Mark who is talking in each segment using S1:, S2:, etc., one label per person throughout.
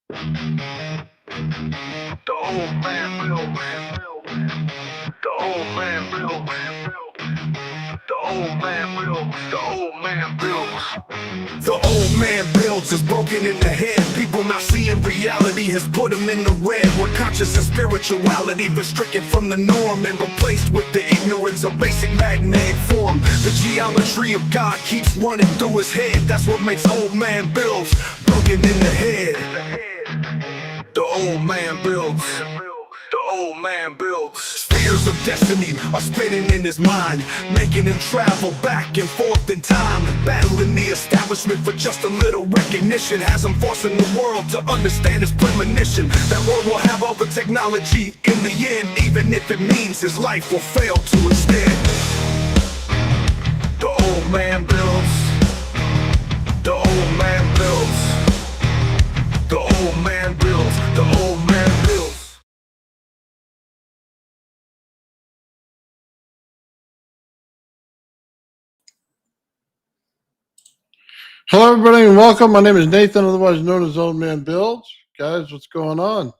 S1: The old man built. The old man built. The old man built. The old man builds. The old man builds is broken in the head. People not seeing reality has put them in the red. Where conscious and spirituality been stricken from the norm and replaced with the ignorance of basic magnetic form. The geometry of God keeps running through his head. That's what makes old man builds broken in the head. The old man builds. The old man builds. Spheres of destiny are spinning in his mind, making him travel back and forth in time, battling the establishment for just a little recognition. Has him forcing the world to understand his premonition. That world will have all the technology in the end, even if it means his life will fail to instead. The old man builds. The old man builds. The old man builds. The old man builds.
S2: Hello, everybody, and welcome. My name is Nathan, otherwise known as Old Man Builds. Guys, what's going on?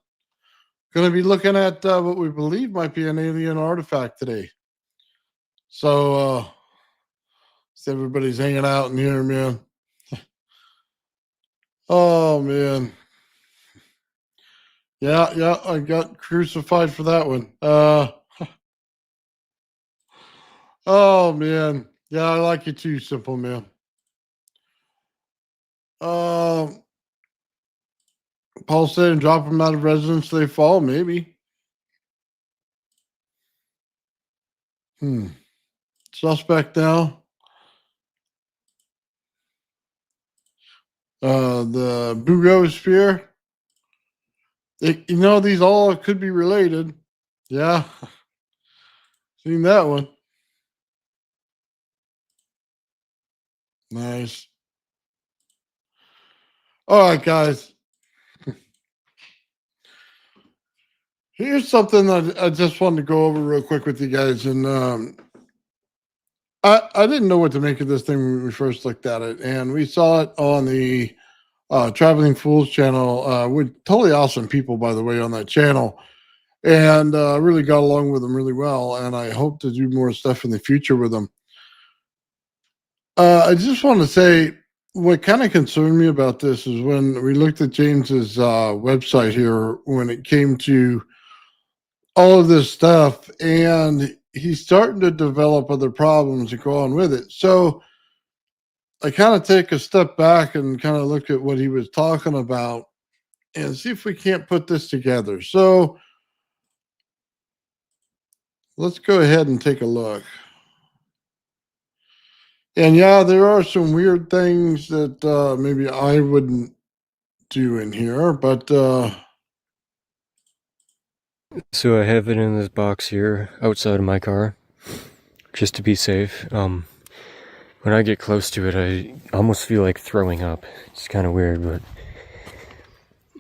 S2: Going to be looking at what we believe might be an alien artifact today. So, everybody's hanging out in here, man. Oh, man. Yeah, I got crucified for that one. Oh, man. Yeah, I like you too, Simple Man. Paul said, drop them out of residence, they fall, maybe. Suspect now. The Bugosphere. These all could be related. Yeah. Seen that one. Nice. All right, guys. Here's something that I just wanted to go over real quick with you guys. And I didn't know what to make of this thing when we first looked at it. And we saw it on the Traveling Fools channel with totally awesome people, by the way, on that channel. And really got along with them really well. And I hope to do more stuff in the future with them. I just want to say, what kind of concerned me about this is when we looked at James's website here, when it came to all of this stuff, and he's starting to develop other problems that go on with it. So I kind of take a step back and kind of look at what he was talking about and see if we can't put this together. So let's go ahead and take a look. And yeah, there are some weird things that maybe I wouldn't do in here, but
S3: so I have it in this box here outside of my car, just to be safe. When I get close to it, I almost feel like throwing up. It's kind of weird, but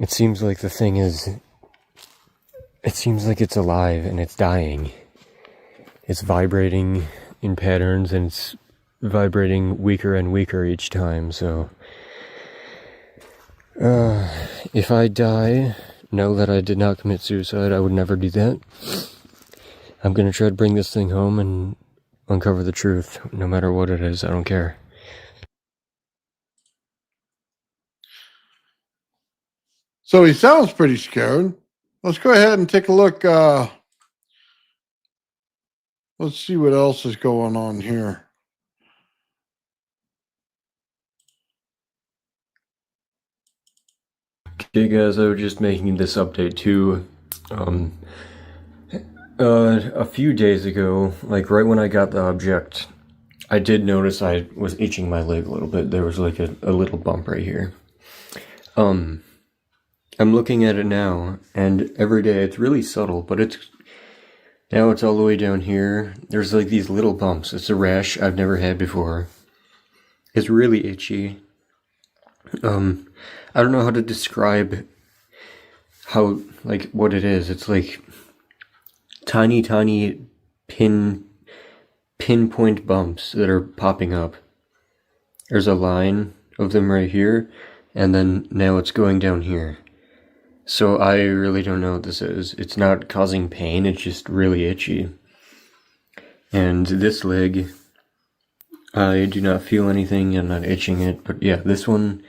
S3: it seems like the thing is, it seems like it's alive and it's dying. It's vibrating in patterns and it's vibrating weaker and weaker each time. So if I die, know that I did not commit suicide. I would never do that. I'm gonna try to bring this thing home and uncover the truth, no matter what it is. I don't care.
S2: So he sounds pretty scared. Let's go ahead and take a look. Let's see what else is going on here.
S3: Okay guys, I was just making this update too. A few days ago, like right when I got the object, I did notice I was itching my leg a little bit. There was like a little bump right here. I'm looking at it now, and every day it's really subtle, but now it's all the way down here. There's like these little bumps. It's a rash I've never had before. It's really itchy. I don't know how to describe how, like, what it is. It's like tiny pinpoint bumps that are popping up. There's a line of them right here, and then now it's going down here. So I really don't know what this is. It's not causing pain, it's just really itchy. And this leg, I do not feel anything, I'm not itching it, but yeah, this one,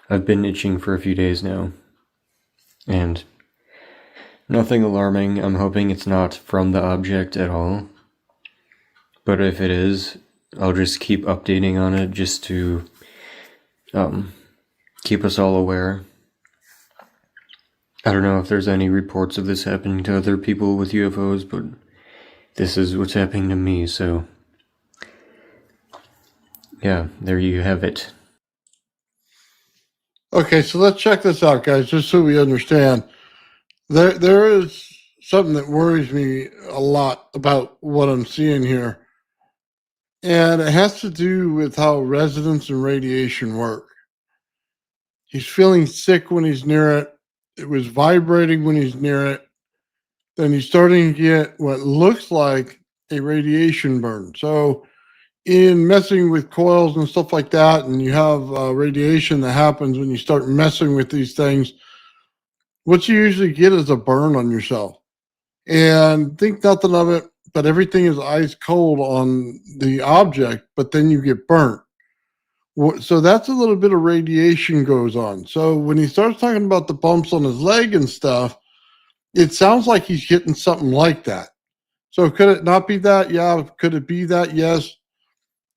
S3: I've been itching for a few days now. And nothing alarming, I'm hoping it's not from the object at all. But if it is, I'll just keep updating on it just to keep us all aware. I don't know if there's any reports of this happening to other people with UFOs, but this is what's happening to me, so yeah, there you have it.
S2: Okay, so let's check this out, guys, just so we understand. There is something that worries me a lot about what I'm seeing here, and it has to do with how resonance and radiation work. He's feeling sick when he's near it. It was vibrating when he's near it. Then he's starting to get what looks like a radiation burn. So, in messing with coils and stuff like that, and you have radiation that happens when you start messing with these things, what you usually get is a burn on yourself. And think nothing of it, but everything is ice cold on the object, but then you get burnt. So that's a little bit of radiation goes on. So when he starts talking about the bumps on his leg and stuff, it sounds like he's getting something like that. So could it not be that? Yeah. Could it be that? Yes.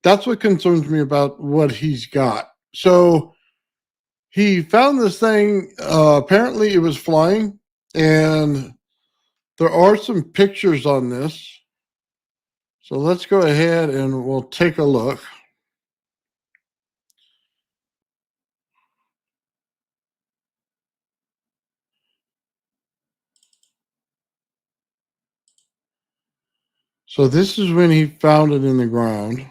S2: That's what concerns me about what he's got. So he found this thing. Apparently, it was flying, and there are some pictures on this. So let's go ahead and we'll take a look. So this is when he found it in the ground.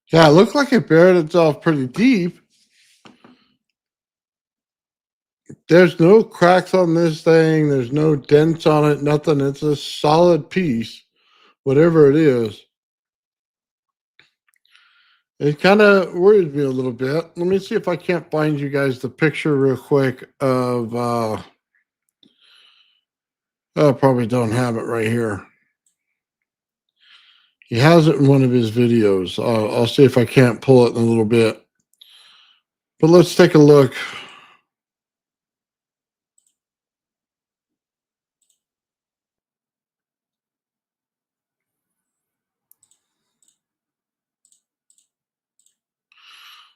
S2: Yeah, it looked like it buried itself pretty deep. There's no cracks on this thing. There's no dents on it, nothing. It's a solid piece, whatever it is. It kind of worries me a little bit. Let me see if I can't find you guys the picture real quick of, I probably don't have it right here. He has it in one of his videos. I'll see if I can't pull it in a little bit. But let's take a look.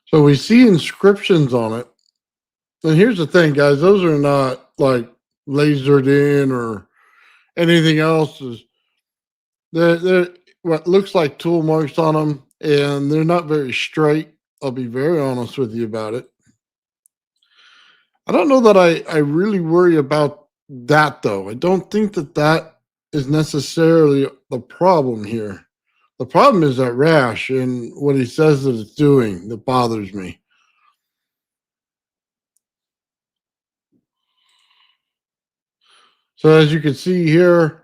S2: So we see inscriptions on it. And here's the thing, guys, those are not like lasered in or anything else. They're what looks like tool marks on them, and they're not very straight. I'll be very honest with you about it. I don't know that I really worry about that, though. I don't think that that is necessarily the problem here. The problem is that rash and what he says that it's doing that bothers me. So as you can see here,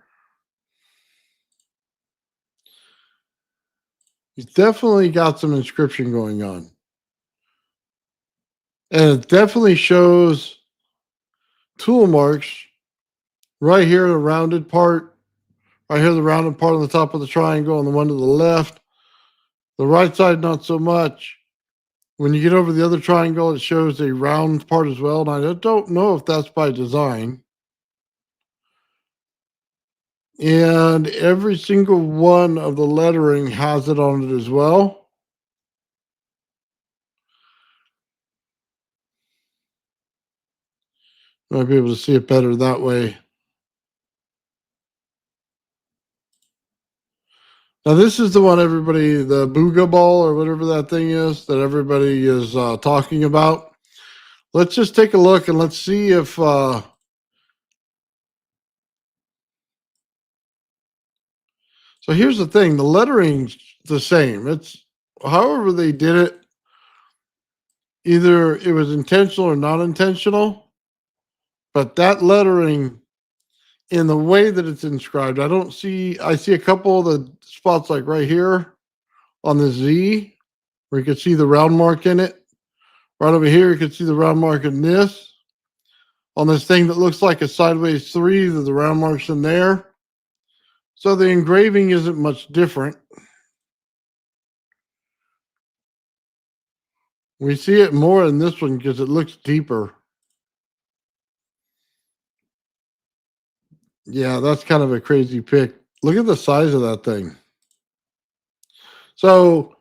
S2: he's definitely got some inscription going on. And it definitely shows tool marks right here, the rounded part, right here, the rounded part on the top of the triangle, and the one to the left. The right side, not so much. When you get over the other triangle, it shows a round part as well. And I don't know if that's by design. And every single one of the lettering has it on it as well. Might be able to see it better that way. Now, this is the one everybody, the booga ball or whatever that thing is that everybody is talking about. Let's just take a look and let's see if. So here's the thing: the lettering's the same. It's however they did it. Either it was intentional or not intentional, but that lettering in the way that it's inscribed. I see a couple of the spots like right here on the Z where you can see the round mark in it. Right over here, you can see the round mark in this. On this thing that looks like a sideways 3, there's the round marks in there. So the engraving isn't much different. We see it more in this one because it looks deeper. Yeah, that's kind of a crazy pick. Look at the size of that thing. So,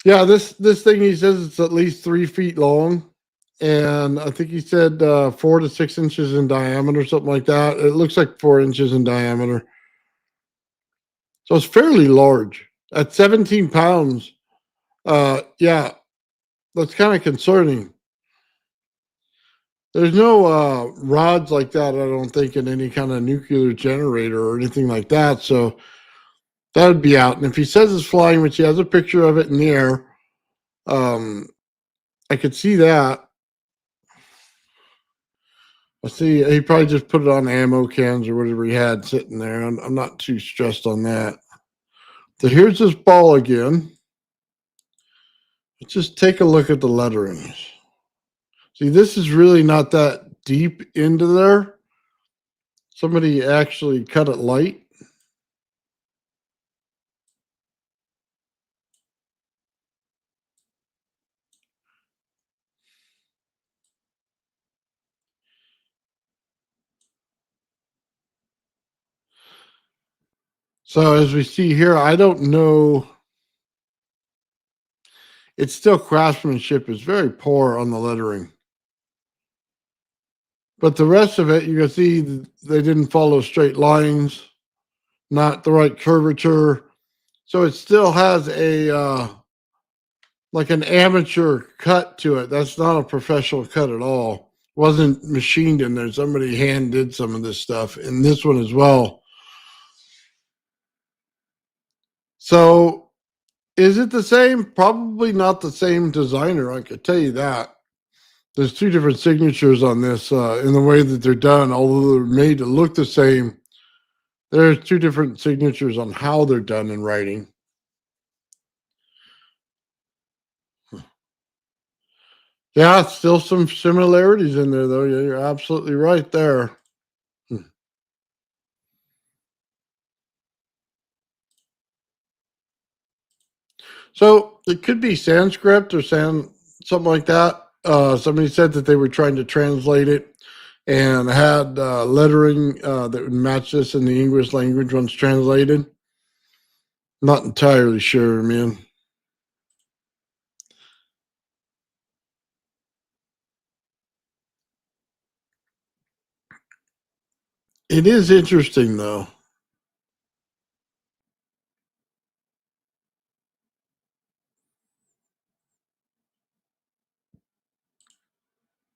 S2: yeah, this thing, he says it's at least 3 feet long. And I think he said 4 to 6 inches in diameter, something like that. It looks like 4 inches in diameter. So it's fairly large. At 17 pounds, yeah, that's kind of concerning. There's no rods like that, I don't think, in any kind of nuclear generator or anything like that. So that would be out. And if he says it's flying, which he has a picture of it in the air, I could see that. I see he probably just put it on ammo cans or whatever he had sitting there. I'm not too stressed on that. So here's this ball again. Let's just take a look at the letterings. See, this is really not that deep into there. Somebody actually cut it light. So as we see here, I don't know. It's still craftsmanship is very poor on the lettering. But the rest of it, you can see they didn't follow straight lines, not the right curvature. So it still has a like an amateur cut to it. That's not a professional cut at all. Wasn't machined in there. Somebody hand did some of this stuff in this one as well. So is it the same? Probably not the same designer. I could tell you that. There's 2 different signatures on this in the way that they're done. Although they're made to look the same, there's 2 different signatures on how they're done in writing. Yeah, still some similarities in there, though. Yeah, you're absolutely right there. So it could be Sanskrit or something like that. Somebody said that they were trying to translate it and had lettering that would match this in the English language once translated. Not entirely sure, man. It is interesting, though.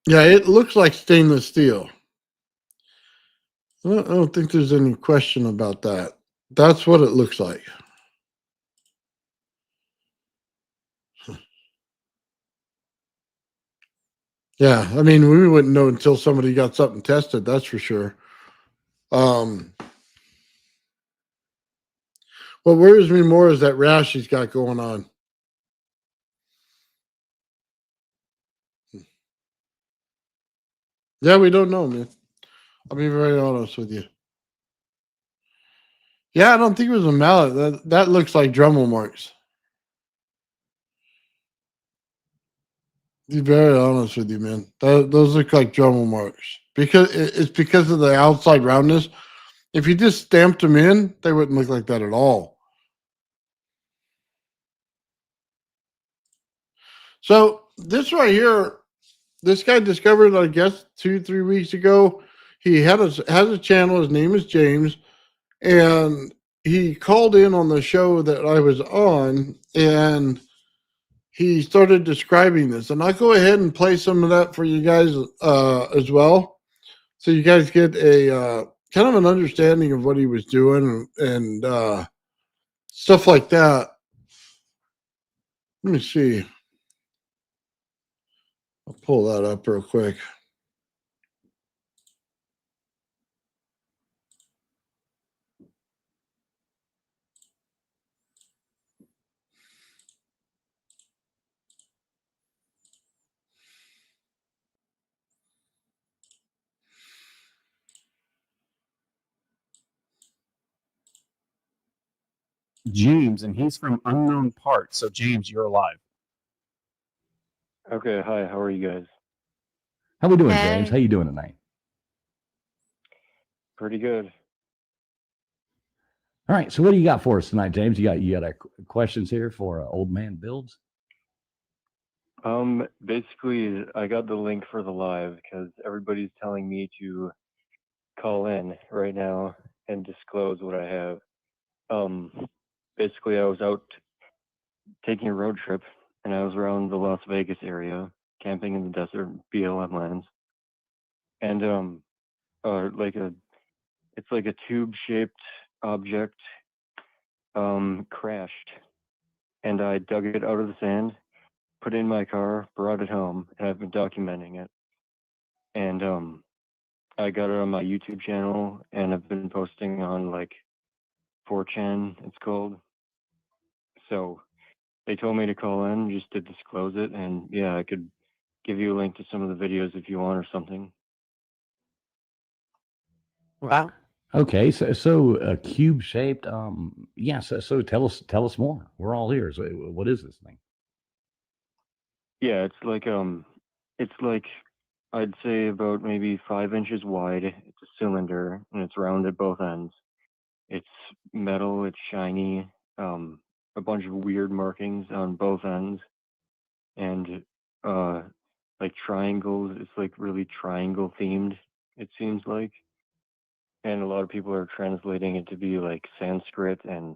S2: Yeah, it looks like stainless steel. I don't think there's any question about that. That's what it looks like. Yeah, I mean, we wouldn't know until somebody got something tested. That's for sure. What worries me more is that rash he's got going on. Yeah, we don't know, man. I'll be very honest with you. Yeah, I don't think it was a mallet. That looks like Dremel marks. To be very honest with you, man. Those look like Dremel marks because it's because of the outside roundness. If you just stamped them in, they wouldn't look like that at all. So this right here, this guy discovered, I guess, 2-3 weeks ago. He has a channel. His name is James, and he called in on the show that I was on, and he started describing this. And I'll go ahead and play some of that for you guys as well, so you guys get a kind of an understanding of what he was doing and stuff like that. Let me see. I'll pull that up real quick.
S4: James, and he's from unknown parts. So, James, you're alive.
S5: Okay, hi, how are you guys?
S6: How we doing, James? How you doing tonight?
S5: Pretty good.
S6: All right. So, what do you got for us tonight, James? You got questions here for Old Man Builds?
S5: Basically, I got the link for the live because everybody's telling me to call in right now and disclose what I have. Basically, I was out taking a road trip and I was around the Las Vegas area, camping in the desert, BLM lands, and it's like a tube-shaped object crashed, and I dug it out of the sand, put it in my car, brought it home, and I've been documenting it. And I got it on my YouTube channel, and I've been posting on like 4chan, it's called. So they told me to call in just to disclose it, and yeah, I could give you a link to some of the videos if you want or something.
S7: Wow.
S6: Okay, so cube shaped. Yeah. So tell us more. We're all ears. What is this thing?
S5: Yeah, it's like I'd say about maybe 5 inches wide. It's a cylinder and it's round at both ends. It's metal. It's shiny. A bunch of weird markings on both ends, and like triangles. It's like really triangle themed. It seems like. And a lot of people are translating it to be like Sanskrit and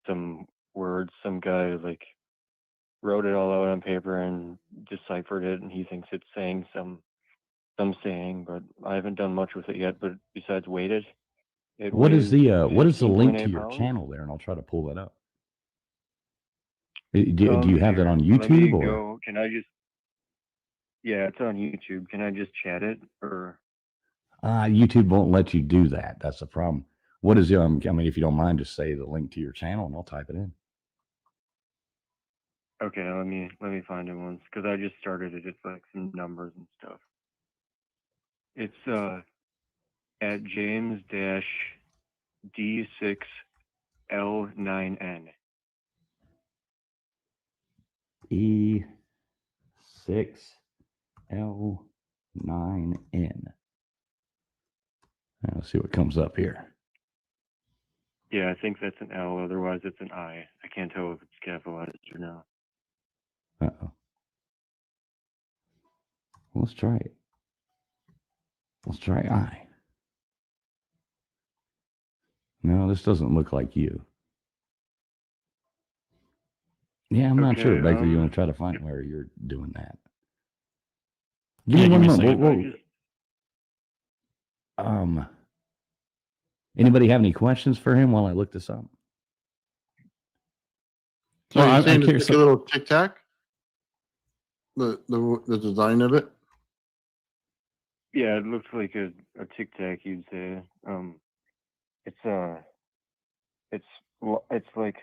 S5: some words. Some guy like wrote it all out on paper and deciphered it, and he thinks it's saying some saying, but I haven't done much with it yet. But besides weighted, it
S6: What is
S5: weighs
S6: the link to
S5: 15.8
S6: your
S5: pounds.
S6: channel there? And I'll try to pull that up. Do you have that on
S5: Let me
S6: YouTube or?
S5: go. Can I just? Yeah, it's on YouTube. Can I just chat it or?
S6: YouTube won't let you do that. That's the problem. What is I mean, if you don't mind, just say the link to your channel, and I'll type it in.
S5: Okay, let me find it once because I just started it. It's like some numbers and stuff. It's at James-D6L9N.
S6: E6L9N. Let's see what comes up here.
S5: Yeah, I think that's an L. Otherwise, it's an I. I can't tell if it's capitalized or not.
S6: Uh-oh. Let's try it. Let's try I. No, this doesn't look like you. Yeah, I'm not sure. Baker, you want to try to find where you're doing that? Give me one moment. Anybody have any questions for him while I look this up?
S2: So I'm saying it's like a little tic tac. The design of it.
S5: Yeah, it looks like a tic tac. You'd say. It's like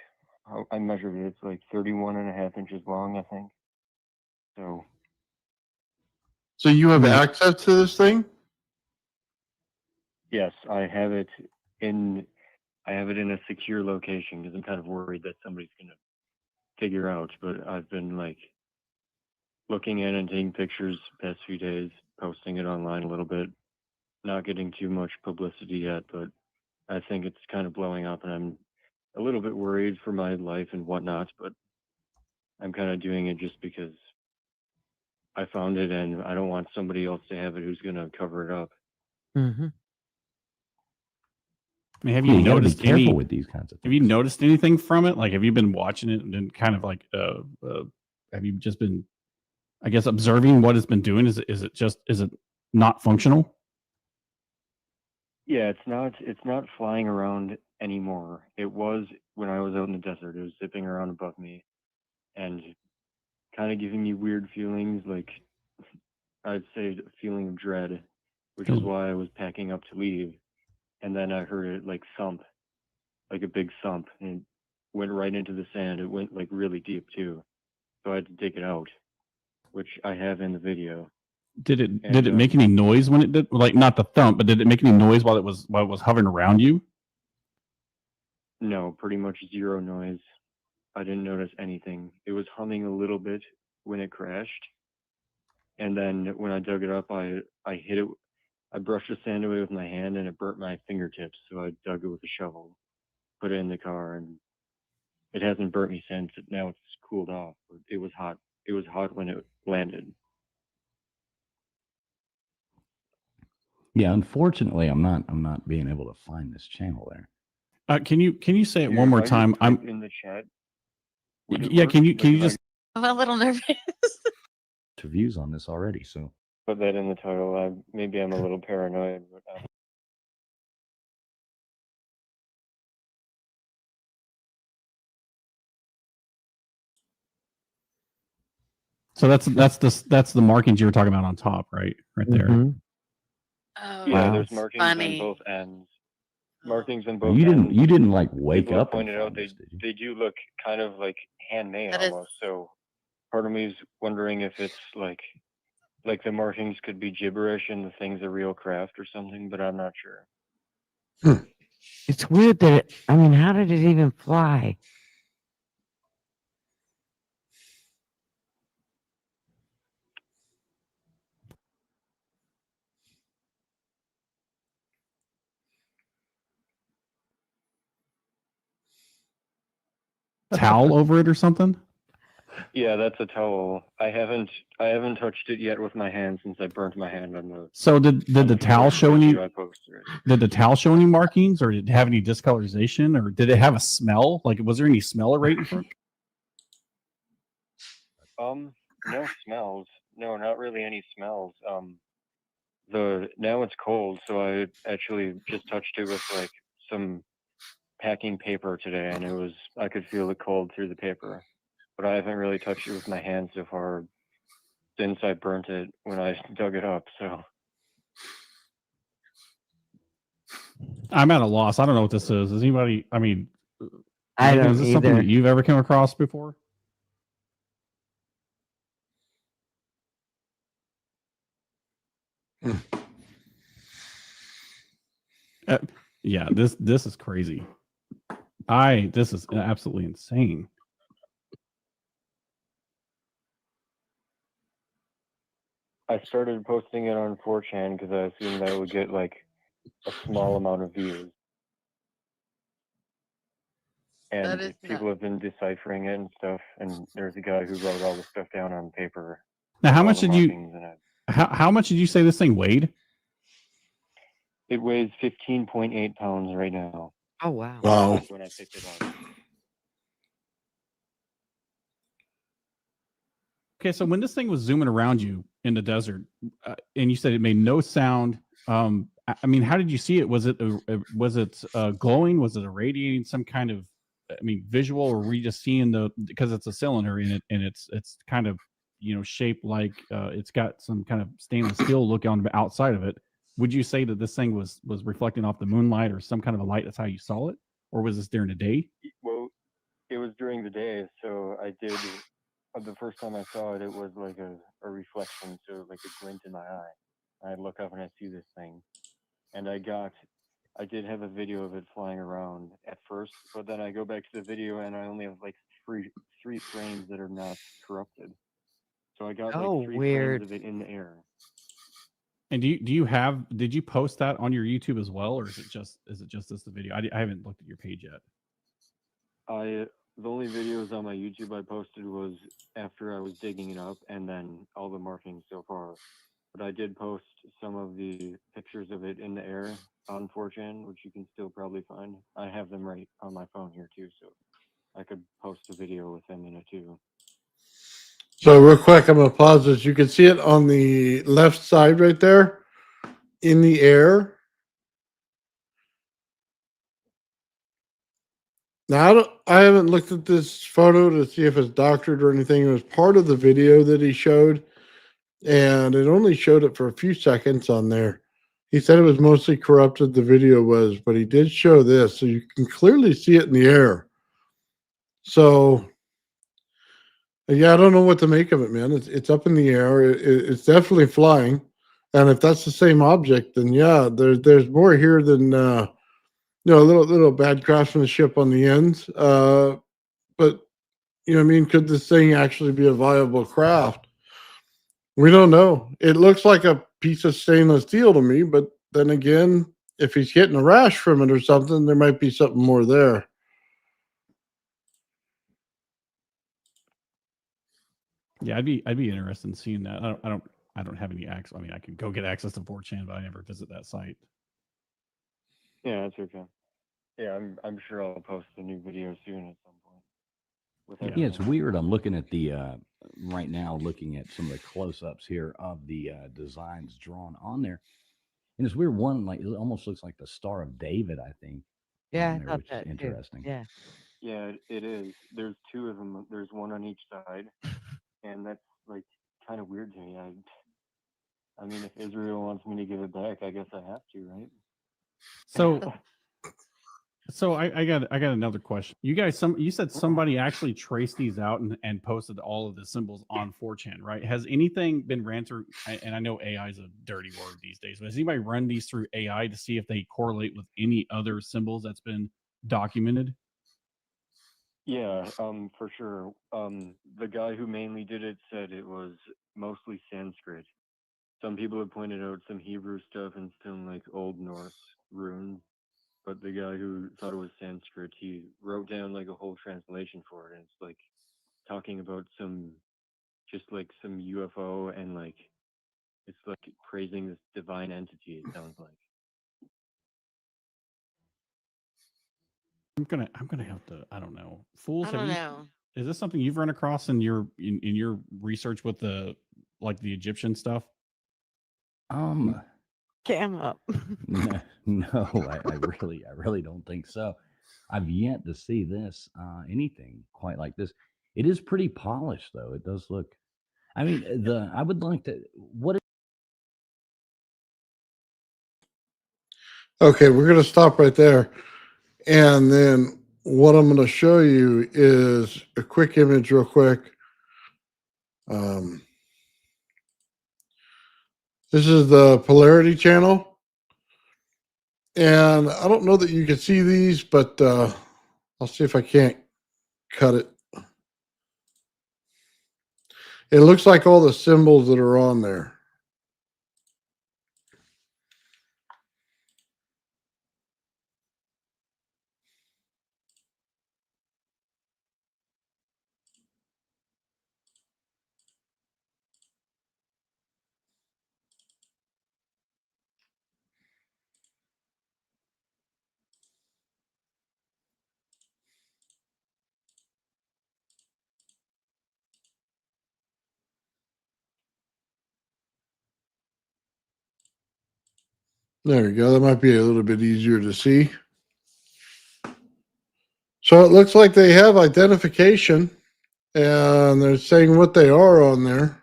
S5: how I measured it. It's like 31.5 inches long, I think.
S2: So you have access to this thing?
S5: Yes, I have it in a secure location because I'm kind of worried that somebody's gonna figure out. But I've been like looking at it and taking pictures the past few days, posting it online a little bit, not getting too much publicity yet, but I think it's kind of blowing up, and I'm a little bit worried for my life and whatnot, but I'm kind of doing it just because I found it and I don't want somebody else to have it who's going to cover it up.
S7: Mm-hmm.
S4: I mean, have you noticed
S6: careful with these kinds of things?
S4: Have you noticed anything from it? Like, have you been watching it and kind of like, have you just been, I guess, observing what it's been doing? Is it not functional?
S5: Yeah, it's not flying around anymore. It was when I was out in the desert. It was zipping around above me and kind of giving me weird feelings, like I'd say a feeling of dread, which is why I was packing up to leave. And then I heard it like thump, like a big thump, and it went right into the sand. It went like really deep too. So I had to dig it out, which I have in the video.
S4: Did it make any noise when it did? Like, not the thump, but did it make any noise while it was hovering around you?
S5: No, pretty much zero noise. I didn't notice anything. It was humming a little bit when it crashed, and then when I dug it up, I hit it. I brushed the sand away with my hand, and it burnt my fingertips. So I dug it with a shovel, put it in the car, and it hasn't burnt me since. Now it's cooled off. But it was hot. It was hot when it landed.
S6: Yeah, unfortunately, I'm not being able to find this channel there.
S4: Can you say it
S5: Here,
S4: one more
S5: if I just
S4: time?
S5: type in the chat. Would it
S4: Yeah.
S5: work?
S4: Can you
S5: Like, if I
S4: just
S7: I'm a little nervous.
S6: To views on this already, so
S5: put that in the title? Maybe I'm a little paranoid, but
S4: so that's the markings you were talking about on top, right there.
S7: Mhm.
S5: yeah,
S7: Wow.
S5: there's markings
S7: Funny.
S5: on both ends. Markings on both
S6: you
S5: ends.
S6: didn't like wake
S5: People have
S6: up and
S5: pointed out
S6: find this, did you?
S5: they do look kind of like handmade
S7: That is-
S5: almost. So part of me is wondering if it's like the markings could be gibberish and the thing's a real craft or something, but I'm not sure.
S7: It's weird that I mean, how did it even fly?
S4: Towel over it or something?
S5: Yeah, that's a towel. I haven't touched it yet with my hand since I burnt my hand on the.
S4: So did the towel show any?
S5: I posted.
S4: Did the towel show any markings, or did it have any discolorization, or did it have a smell? Like, was there any smell right in front?
S5: No smells. No, not really any smells. Now it's cold, so I actually just touched it with like some packing paper today, and I could feel the cold through the paper, but I haven't really touched it with my hands so far since I burnt it when I dug it up. So
S4: I'm at a loss. I don't know what this is. Is anybody? I mean,
S7: I
S4: Megan,
S7: don't
S4: is this something
S7: either.
S4: that you've ever come across before? Yeah, this is crazy. This is absolutely insane.
S5: I started posting it on 4chan because I assumed that it would get like a small amount of views.
S7: That
S5: And
S7: is
S5: people have been deciphering it and stuff, and there's a guy who wrote all the stuff down on paper.
S4: Now, how
S5: all
S4: much
S5: the
S4: did you?
S5: markings in it.
S4: How much did you say this thing weighed?
S5: It weighs 15.8 pounds right now.
S7: Oh wow.
S2: Wow.
S5: When I picked it up.
S4: Okay, so when this thing was zooming around you in the desert, and you said it made no sound, I mean, how did you see it? Was it glowing? Was it irradiating some kind of, I mean, visual, or were you just seeing because it's a cylinder in it and it's kind of shaped like it's got some kind of stainless steel look on the outside of it? Would you say that this thing was reflecting off the moonlight or some kind of a light? That's how you saw it, or was this during the day?
S5: Well, it was during the day, so I did. The first time I saw it, it was like a reflection, so like a glint in my eye. I look up and I see this thing, and I did have a video of it flying around at first, but then I go back to the video and I only have like three frames that are not corrupted. So I got
S7: Oh,
S5: like three
S7: weird.
S5: frames of it in the air.
S4: And did you post that on your YouTube as well, or is it just this the video? I haven't looked at your page yet.
S5: The only videos on my YouTube I posted was after I was digging it up, and then all the markings so far. But I did post some of the pictures of it in the air on 4chan, which you can still probably find. I have them right on my phone here too, so I could post a video with them in it too.
S2: So real quick, I'm gonna pause this. You can see it on the left side right there in the air. Now I haven't looked at this photo to see if it's doctored or anything. It was part of the video that he showed, and it only showed it for a few seconds on there. He said it was mostly corrupted, the video was, but he did show this, so you can clearly see it in the air. So yeah, I don't know what to make of it, man. It's up in the air. It's definitely flying, and if that's the same object, then yeah, there's more here than a little bad craftsmanship on the ends. But I mean, could this thing actually be a viable craft? We don't know. It looks like a piece of stainless steel to me, but then again, if he's getting a rash from it or something, there might be something more there.
S4: Yeah, I'd be interested in seeing that. I don't have any access. I mean, I can go get access to 4chan, but I never visit that site.
S5: Yeah, that's okay. Yeah, I'm sure I'll post a new video soon at some point. With
S4: Yeah.
S6: Yeah, it's
S5: everything.
S6: weird. I'm looking at the right now, looking at some of the close-ups here of the designs drawn on there, and it's weird. One like it almost looks like the Star of David, I think,
S7: Yeah,
S6: on
S7: I
S6: there,
S7: thought
S6: which is
S7: that too.
S6: interesting.
S7: Yeah.
S5: Yeah, it is. There's two of them. There's one on each side, and that's like kind of weird to me. I mean, if Israel wants me to give it back, I guess I have to, right?
S4: So So I got another question. You guys, you said somebody actually traced these out and posted all of the symbols on 4chan, right? Has anything been ran through? And I know AI is a dirty word these days, but has anybody run these through AI to see if they correlate with any other symbols that's been documented?
S5: Yeah, for sure. The guy who mainly did it said it was mostly Sanskrit. Some people have pointed out some Hebrew stuff and some like Old Norse runes, but the guy who thought it was Sanskrit, he wrote down like a whole translation for it, and it's like talking about just like some UFO, and like it's like praising this divine entity. It sounds like.
S4: I'm gonna have to. I don't know. Fools,
S7: I
S4: have
S7: don't
S4: you?
S7: know.
S4: Is this something you've run across in your research with the Egyptian stuff?
S6: Um,
S7: Cam up.
S6: no, I really don't think so. I've yet to see this anything quite like this. It is pretty polished, though. It does look. I mean, I would like to. What
S2: Okay, we're going to stop right there. And then what I'm going to show you is a quick image, real quick. This is the polarity channel. And I don't know that you can see these, but I'll see if I can't cut it. It looks like all the symbols that are on there. There we go. That might be a little bit easier to see. So it looks like they have identification, and they're saying what they are on there.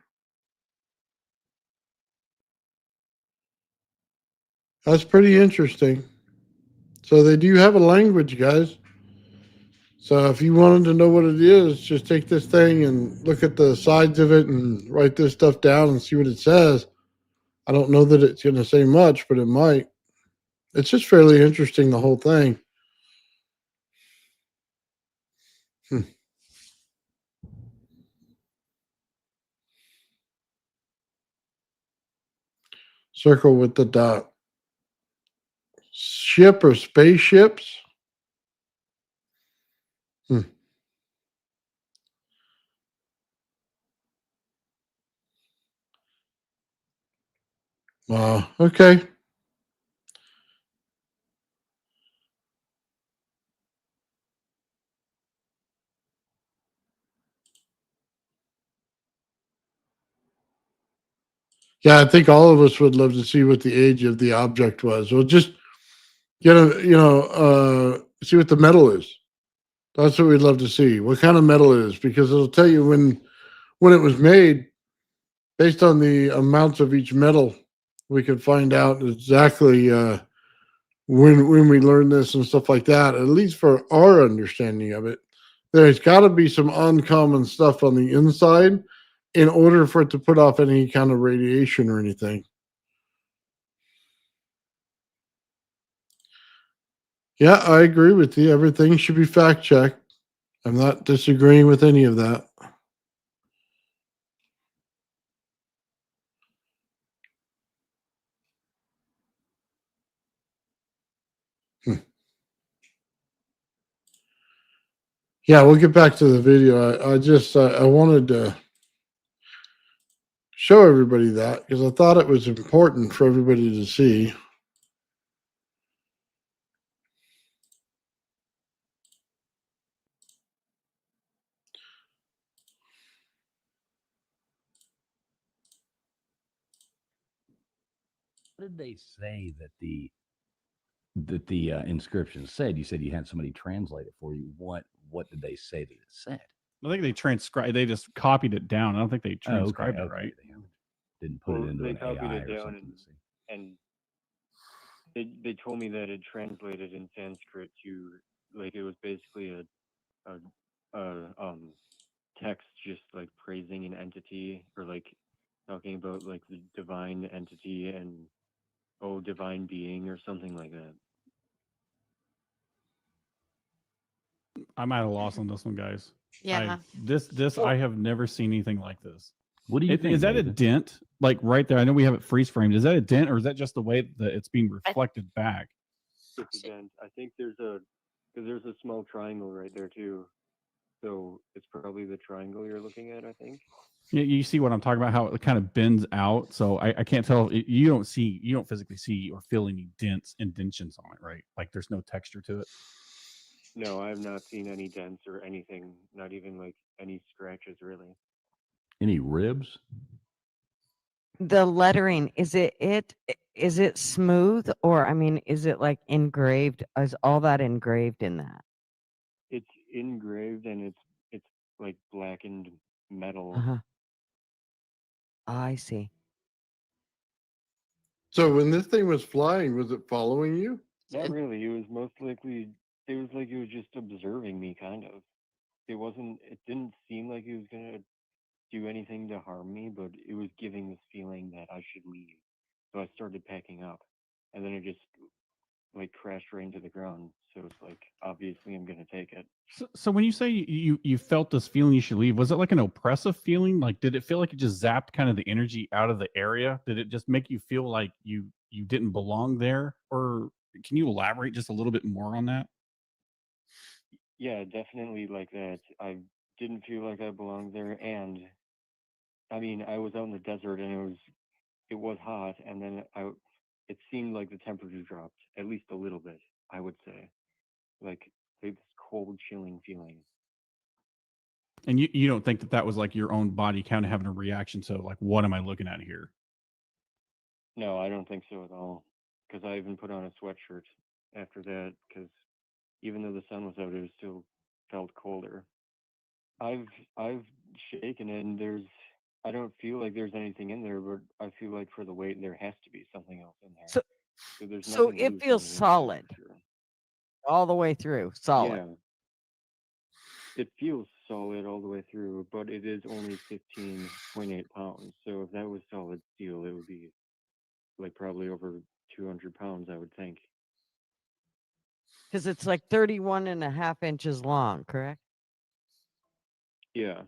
S2: That's pretty interesting. So they do have a language, guys. So if you wanted to know what it is, just take this thing and look at the sides of it and write this stuff down and see what it says. I don't know that it's going to say much, but it might. It's just fairly interesting, the whole thing. Circle with the dot. Ship or spaceships? Wow. Okay. Yeah, I think all of us would love to see what the age of the object was. Well, just get a, see what the metal is. That's what we'd love to see. What kind of metal it is, because it'll tell you when it was made. Based on the amounts of each metal, we can find out exactly when we learn this and stuff like that. At least for our understanding of it, there's got to be some uncommon stuff on the inside in order for it to put off any kind of radiation or anything. Yeah, I agree with you. Everything should be fact checked. I'm not disagreeing with any of that. Hmm. Yeah, we'll get back to the video. I just I wanted to show everybody that because I thought it was important for everybody to see.
S6: What did they say that the inscription said? You said you had somebody translate it for you. What did they say that it said?
S4: I think they transcribed. They just copied it down. I don't think they
S6: Oh, okay,
S4: transcribed it,
S6: okay.
S4: right?
S6: They didn't put
S5: Well,
S6: it into
S5: they
S6: an
S5: copied
S6: AI
S5: it
S6: or
S5: down
S6: something to see.
S5: and they told me that it translated in Sanskrit to like it was basically a text just like praising an entity or like talking about like the divine entity and oh divine being or something like that.
S4: I'm at a loss on this one, guys.
S8: Yeah.
S4: This I have never seen anything like this.
S6: What do you think?
S4: Is that a
S6: David?
S4: dent? Like right there? I know we have it freeze framed. Is that a dent, or is that just the way that it's being reflected back?
S5: It's a dent. I think there's a small triangle right there too. So it's probably the triangle you're looking at, I think.
S4: You see what I'm talking about? How it kind of bends out. So I can't tell. You don't physically see or feel any dents, indentions on it, right? Like there's no texture to it.
S5: No, I have not seen any dents or anything, not even like any scratches really.
S6: Any ribs?
S7: The lettering, is it smooth, or I mean, is it like engraved? Is all that engraved in that?
S5: It's engraved and it's like blackened metal.
S7: Uh-huh. I see.
S2: So when this thing was flying, was it following you?
S5: Not really. It was most likely it was like it was just observing me kind of. It didn't seem like it was gonna do anything to harm me, but it was giving this feeling that I should leave. So I started packing up. And then it just like crashed right into the ground. So it's like obviously I'm gonna take it.
S4: So when you say you felt this feeling you should leave, was it like an oppressive feeling? Like did it feel like it just zapped kind of the energy out of the area? Did it just make you feel like you didn't belong there? Or can you elaborate just a little bit more on that?
S5: Yeah, definitely like that. I didn't feel like I belonged there, and I mean I was out in the desert and it was hot, and then it seemed like the temperature dropped at least a little bit. I would say like this cold, chilling feeling.
S4: And you don't think that was like your own body kind of having a reaction to like, what am I looking at here?
S5: No, I don't think so at all. Because I even put on a sweatshirt after that. Because even though the sun was out, it still felt colder. I've shaken it, and I don't feel like there's anything in there, but I feel like for the weight, there has to be something else in there.
S7: So
S5: So there's
S7: so
S5: nothing
S7: it
S5: loose
S7: feels
S5: on the inside,
S7: solid
S5: for sure.
S7: all the way through. Solid.
S5: Yeah, it feels solid all the way through, but it is only 15.8 pounds. So if that was solid steel, it would be like probably over 200 pounds, I would think.
S7: Because it's like 31.5 inches long, correct?
S5: Yeah.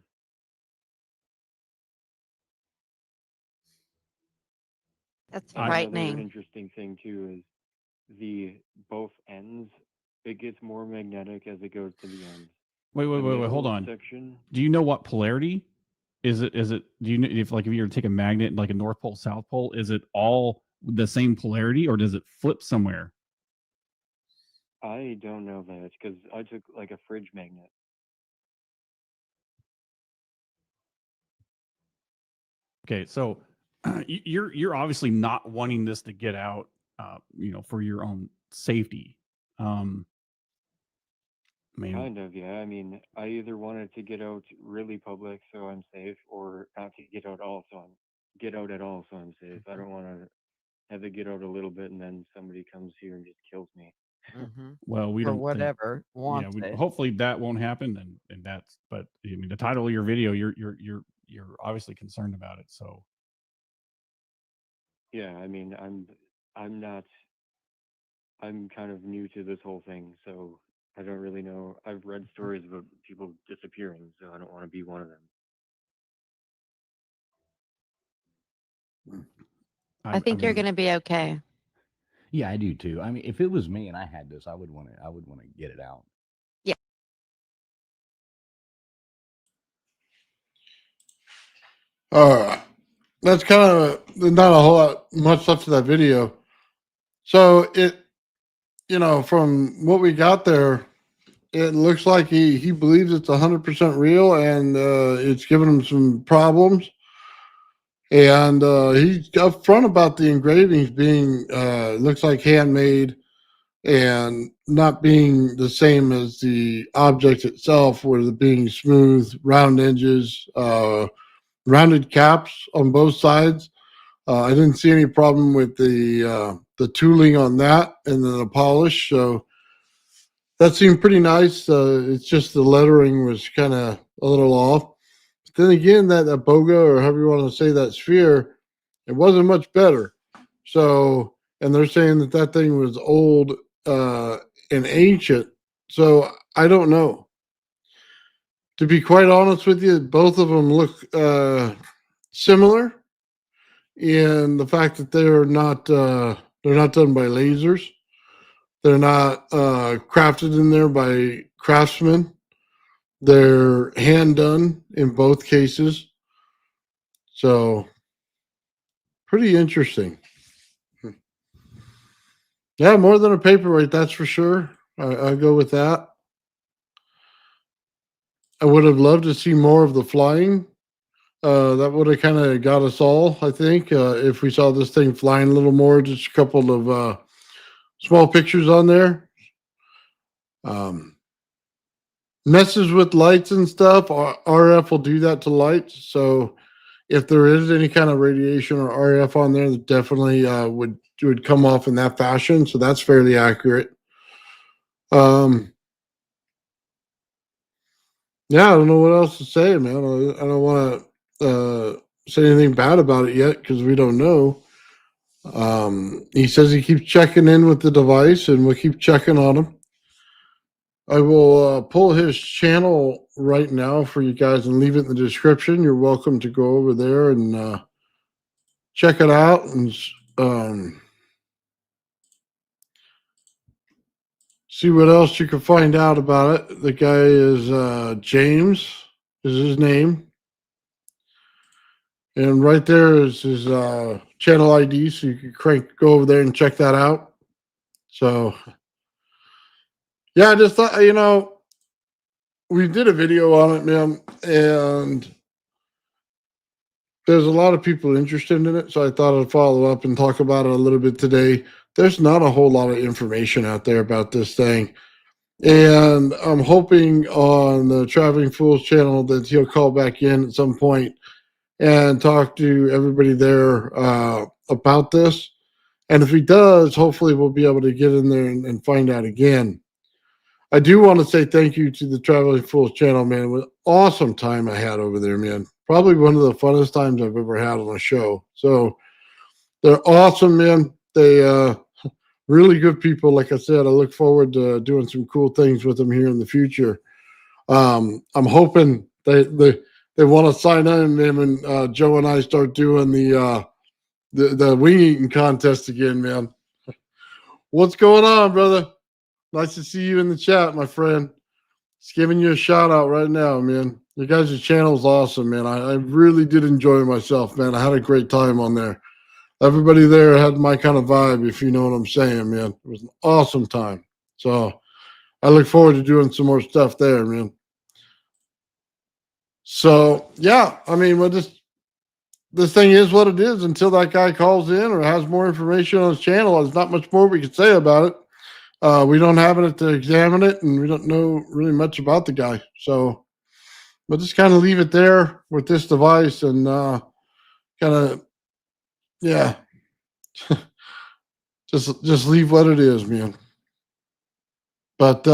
S8: That's
S5: And another
S8: frightening.
S5: interesting thing too is the both ends. It gets more magnetic as it goes to the end.
S4: Wait,
S5: The
S4: hold
S5: middle
S4: on.
S5: section.
S4: Do you know what polarity? Is it do you know if like if you were to take a magnet like a North Pole, South Pole, is it all the same polarity or does it flip somewhere?
S5: I don't know that because I took like a fridge magnet.
S4: Okay, so you're obviously not wanting this to get out, for your own safety. I mean,
S5: Kind of, yeah. I mean, I either wanted to get out really public so I'm safe, or not to get out get out at all so I'm safe. I don't want to have it get out a little bit and then somebody comes here and just kills me.
S7: Mm-hmm.
S4: well, we
S7: Or
S4: don't think.
S7: whatever
S4: Yeah,
S7: wants it.
S4: hopefully that won't happen, and that's. But I mean, the title of your video, you're obviously concerned about it. So
S5: Yeah, I mean, I'm not I'm kind of new to this whole thing, so I don't really know. I've read stories about people disappearing, so I don't want to be one of them.
S8: I think you're
S4: mean,
S8: going to be okay.
S6: Yeah, I do too. I mean, if it was me and I had this, I would want to. I would want to get it out.
S2: All right. That's kind of not a whole lot much left to that video. So from what we got there, it looks like he believes it's 100% real, and it's giving him some problems. And he's upfront about the engravings being looks like handmade and not being the same as the object itself, with it being smooth, round edges, rounded caps on both sides. I didn't see any problem with the tooling on that, and then the polish. So that seemed pretty nice. It's just the lettering was kind of a little off. But then again, that boga, or however you want to say that sphere, it wasn't much better. So, and they're saying that thing was old and ancient. So I don't know. To be quite honest with you, both of them look similar in the fact that they're not done by lasers. They're not crafted in there by craftsmen. They're hand done in both cases. So pretty interesting. Yeah, more than a paperweight, that's for sure. I go with that. I would have loved to see more of the flying. That would have kind of got us all, I think, if we saw this thing flying a little more. Just a couple of small pictures on there. Messes with lights and stuff. RF will do that to lights. So if there is any kind of radiation or RF on there, that definitely would come off in that fashion. So that's fairly accurate. Yeah, I don't know what else to say, man. I don't want to say anything bad about it yet because we don't know. He says he keeps checking in with the device, and we'll keep checking on him. I will pull his channel right now for you guys and leave it in the description. You're welcome to go over there and check it out and see what else you can find out about it. The guy is James, is his name. And right there is his channel ID, so you can go over there and check that out. So, yeah, I just thought, we did a video on it, man, and there's a lot of people interested in it, so I thought I'd follow up and talk about it a little bit today. There's not a whole lot of information out there about this thing, and I'm hoping on the Traveling Fools channel that he'll call back in at some point and talk to everybody there about this. And if he does, hopefully we'll be able to get in there and find out again. I do want to say thank you to the Traveling Fools channel, man. It was an awesome time I had over there, man. Probably one of the funnest times I've ever had on a show. So they're awesome, man. They really good people. Like I said, I look forward to doing some cool things with them here in the future. I'm hoping they want to sign on them, and Joe and I start doing the wing eating contest again, man. What's going on, brother? Nice to see you in the chat, my friend. Just giving you a shout out right now, man. Your guys' channel is awesome, man. I really did enjoy myself, man. I had a great time on there. Everybody there had my kind of vibe, if you know what I'm saying, man. It was an awesome time. So I look forward to doing some more stuff there, man. So yeah, I mean, this thing is what it is until that guy calls in or has more information on his channel. There's not much more we can say about it. We don't have it to examine it, and we don't know really much about the guy. So we'll just kind of leave it there with this device and kind of, yeah, just leave what it is, man. But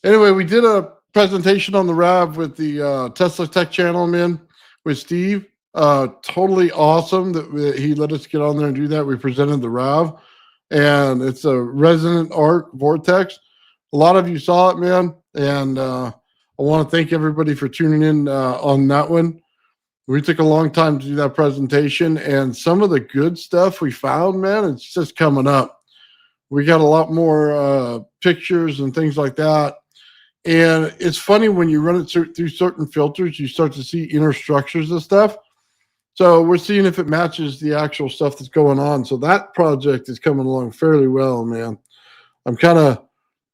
S2: anyway, we did a presentation on the RAV with the Tesla Tech channel, man, with Steve. Totally awesome that he let us get on there and do that. We presented the RAV. and it's a resonant arc vortex. A lot of you saw it, man, and I want to thank everybody for tuning in on that one. We took a long time to do that presentation, and some of the good stuff we found, man, it's just coming up. We got a lot more pictures and things like that. And it's funny when you run it through certain filters, you start to see inner structures of stuff. So we're seeing if it matches the actual stuff that's going on. So that project is coming along fairly well, man. I'm kind of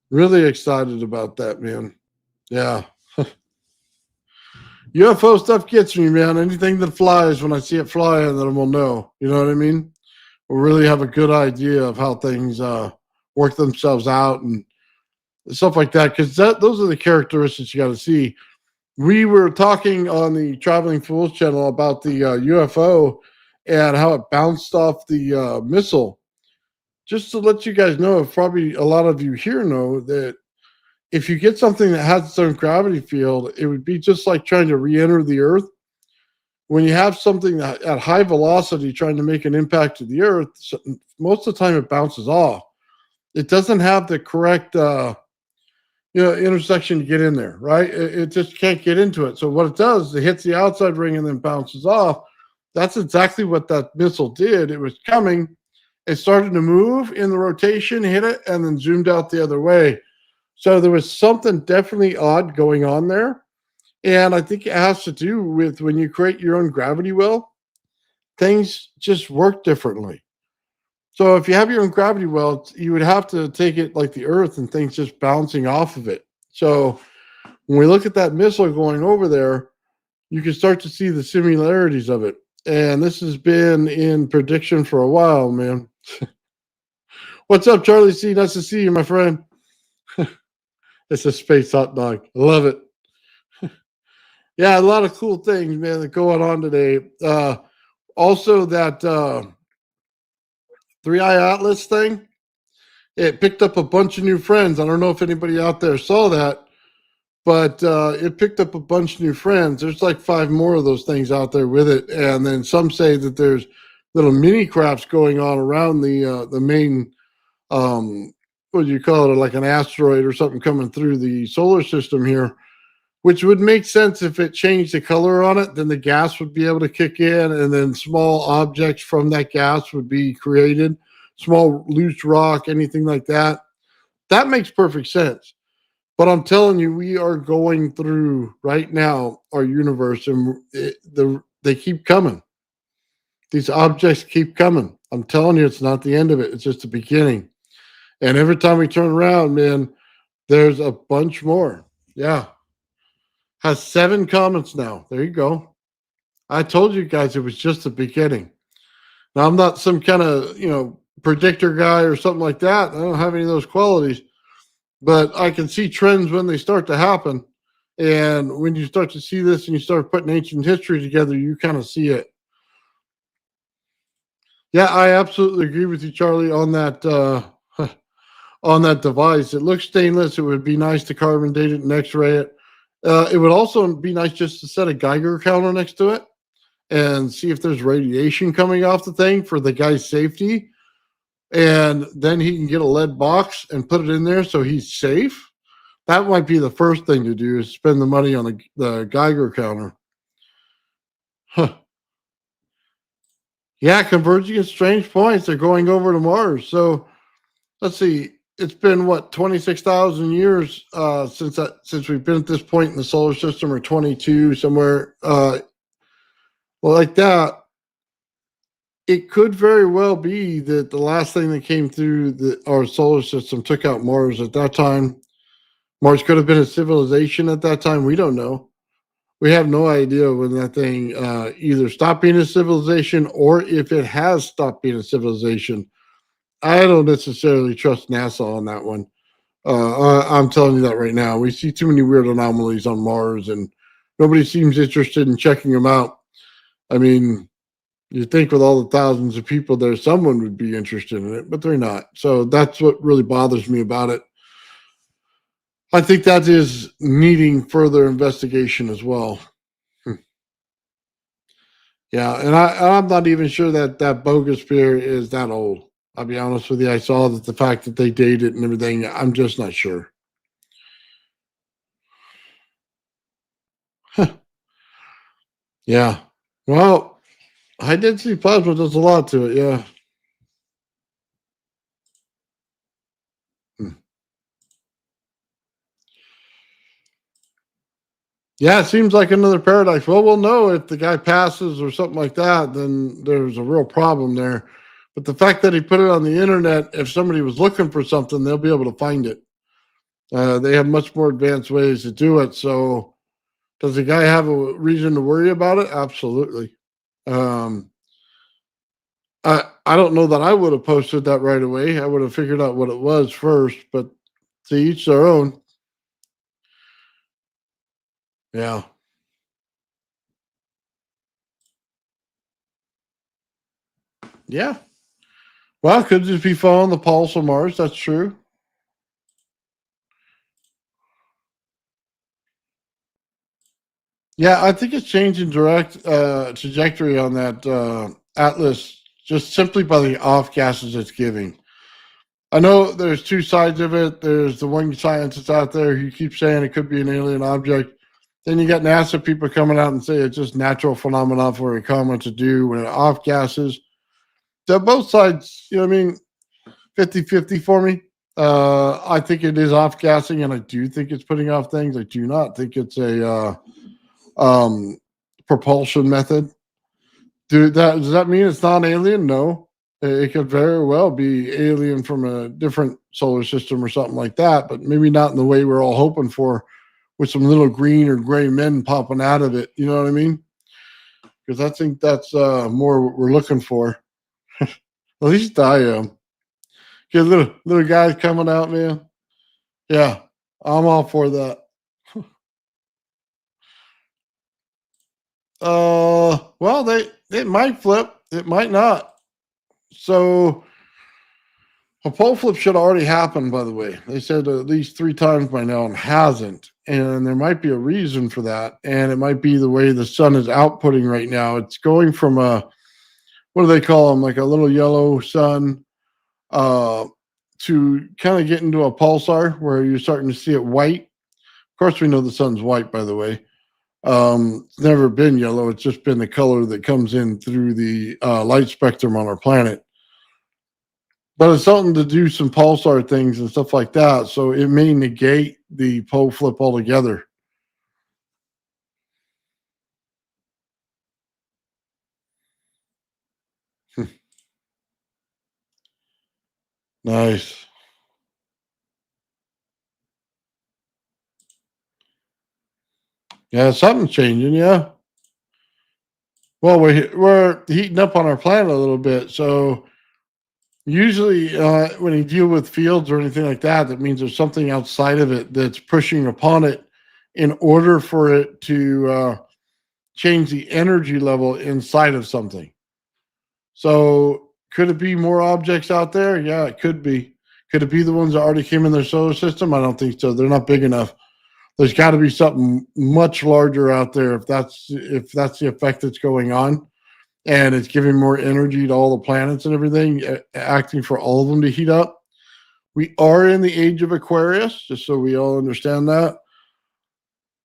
S2: really excited about that, man. Yeah. UFO stuff gets me, man. Anything that flies, when I see it flying, then we'll know. You know what I mean? We'll really have a good idea of how things work themselves out and stuff like that. Because those are the characteristics you got to see. We were talking on the Traveling Fools channel about the UFO and how it bounced off the missile. Just to let you guys know, probably a lot of you here know that if you get something that has its own gravity field, it would be just like trying to re-enter the Earth. When you have something that at high velocity trying to make an impact to the Earth, most of the time it bounces off. It doesn't have the correct intersection to get in there, right? It just can't get into it. So what it does, it hits the outside ring and then bounces off. That's exactly what that missile did. It was coming, it started to move in the rotation, hit it, and then zoomed out the other way. So there was something definitely odd going on there. And I think it has to do with when you create your own gravity well, things just work differently. So if you have your own gravity well, you would have to take it like the Earth and things just bouncing off of it. So when we look at that missile going over there, you can start to see the similarities of it. And this has been in prediction for a while, man. What's up, Charlie C? Nice to see you, my friend. It's a space hot dog. I love it. Yeah, a lot of cool things, man, that going on today. Also, that 3i Atlas thing, it picked up a bunch of new friends. I don't know if anybody out there saw that, but it picked up a bunch of new friends. There's like 5 more of those things out there with it, and then some say that there's little mini crafts going on around the main, what do you call it, like an asteroid or something coming through the solar system here, which would make sense if it changed the color on it. Then the gas would be able to kick in, and then small objects from that gas would be created, small loose rock, anything like that. That makes perfect sense. But I'm telling you, we are going through right now our universe, and they keep coming. These objects keep coming. I'm telling you, it's not the end of it. It's just the beginning. And every time we turn around, man, there's a bunch more. Yeah. Has 7 comments now. There you go. I told you guys it was just the beginning. Now, I'm not some kind of, predictor guy or something like that. I don't have any of those qualities. But I can see trends when they start to happen. And when you start to see this and you start putting ancient history together, you kind of see it. Yeah, I absolutely agree with you, Charlie, on that on that device. It looks stainless. It would be nice to carbon date it and X-ray it. It would also be nice just to set a Geiger counter next to it and see if there's radiation coming off the thing for the guy's safety. And then he can get a lead box and put it in there so he's safe. That might be the first thing to do, is spend the money on the Geiger counter. Huh. Yeah, converging at strange points. They're going over to Mars. So let's see. It's been what, 26,000 years since we've been at this point in the solar system, or 22 somewhere. Well, like that. It could very well be that the last thing that came through our solar system took out Mars at that time. Mars could have been a civilization at that time. We don't know. We have no idea when that thing either stopped being a civilization or if it has stopped being a civilization. I don't necessarily trust NASA on that one. I'm telling you that right now. We see too many weird anomalies on Mars, and nobody seems interested in checking them out. I mean, you think with all the thousands of people there, someone would be interested in it, but they're not. So that's what really bothers me about it. I think that is needing further investigation as well. Yeah, and I'm not even sure that bogus beer is that old. I'll be honest with you. I saw that the fact that they dated and everything, I'm just not sure. Yeah. Well, high density plasma does a lot to it. Yeah. Hmm. Yeah, it seems like another paradise. Well, we'll know if the guy passes or something like that, then there's a real problem there. But the fact that he put it on the internet, if somebody was looking for something, they'll be able to find it. They have much more advanced ways to do it. So, does the guy have a reason to worry about it? Absolutely. Um, I don't know that I would have posted that right away. I would have figured out what it was first, but to each their own. Yeah. Yeah. Well, it could just be following the pulse of Mars. That's true. Yeah, I think it's changing direct trajectory on that Atlas just simply by the off gases it's giving. I know there's two sides of it. There's the one scientist out there who keeps saying it could be an alien object. Then you got NASA people coming out and say it's just natural phenomenon for a comet to do when it off gases. So both sides, you know what I mean, 50-50 for me. I think it is off gassing, and I do think it's putting off things. I do not think it's a um, propulsion method. Does that mean it's not alien? No. It could very well be alien from a different solar system or something like that, but maybe not in the way we're all hoping for, with some little green or gray men popping out of it. You know what I mean? Because I think that's more what we're looking for. At least I am. Get little guys coming out, man. Yeah, I'm all for that. Well, it might flip, it might not. So a pole flip should already happen. By the way, they said at least 3 times by now and hasn't, and there might be a reason for that, and it might be the way the sun is outputting right now. It's going from a, what do they call them, like a little yellow sun, uh, to kind of get into a pulsar where you're starting to see it white. Of course, we know the sun's white, by the way. It's never been yellow. It's just been the color that comes in through the light spectrum on our planet. But it's something to do some pulsar things and stuff like that. So it may negate the pole flip altogether. Nice. Yeah, something's changing. Yeah. Well, we're heating up on our planet a little bit, so usually, when you deal with fields or anything like that, that means there's something outside of it that's pushing upon it in order for it to change the energy level inside of something. So, could it be more objects out there? Yeah, it could be. Could it be the ones that already came in their solar system? I don't think so. They're not big enough. There's got to be something much larger out there if that's the effect that's going on, and it's giving more energy to all the planets and everything, acting for all of them to heat up. We are in the age of Aquarius, just so we all understand that.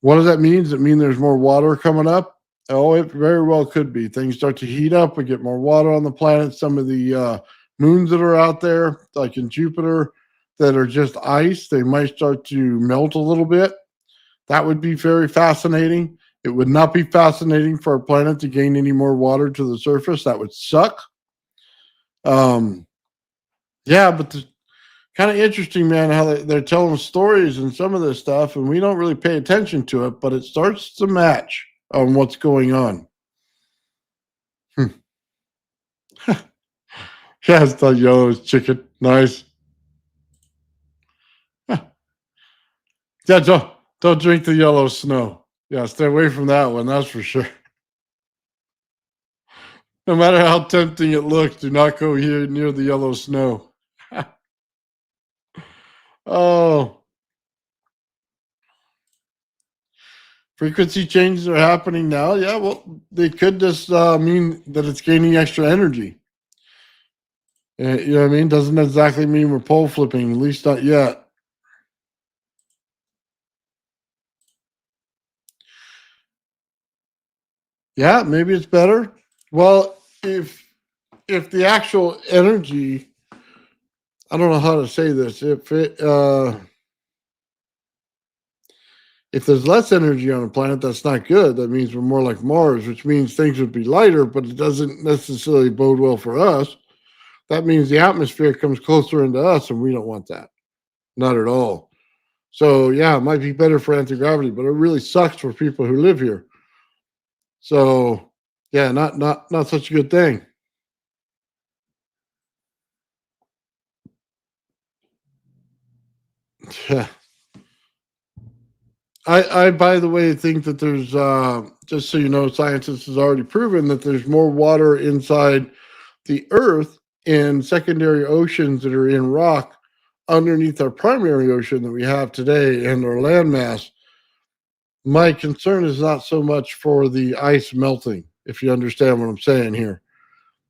S2: What does that mean? Does it mean there's more water coming up? Oh, it very well could be. Things start to heat up. We get more water on the planet. Some of the moons that are out there, like in Jupiter, that are just ice, they might start to melt a little bit. That would be very fascinating. It would not be fascinating for our planet to gain any more water to the surface. That would suck. Um, yeah, but kind of interesting, man, how they're telling stories and some of this stuff, and we don't really pay attention to it, but it starts to match on what's going on. Hmm. Yeah, it's the yellow chicken. Nice. Huh. Yeah, don't drink the yellow snow. Yeah, stay away from that one. That's for sure. No matter how tempting it looks, do not go here near the yellow snow. Oh, frequency changes are happening now. Yeah, well, they could just mean that it's gaining extra energy. You know what I mean? Doesn't exactly mean we're pole flipping, at least not yet. Yeah, maybe it's better. Well, if the actual energy, I don't know how to say this. If there's less energy on a planet, that's not good. That means we're more like Mars, which means things would be lighter, but it doesn't necessarily bode well for us. That means the atmosphere comes closer into us, and we don't want that. Not at all. So yeah, it might be better for anti-gravity, but it really sucks for people who live here. So yeah, not such a good thing. Yeah. I by the way think that there's just so you know, scientists has already proven that there's more water inside the earth in secondary oceans that are in rock underneath our primary ocean that we have today and our landmass. My concern is not so much for the ice melting, if you understand what I'm saying here.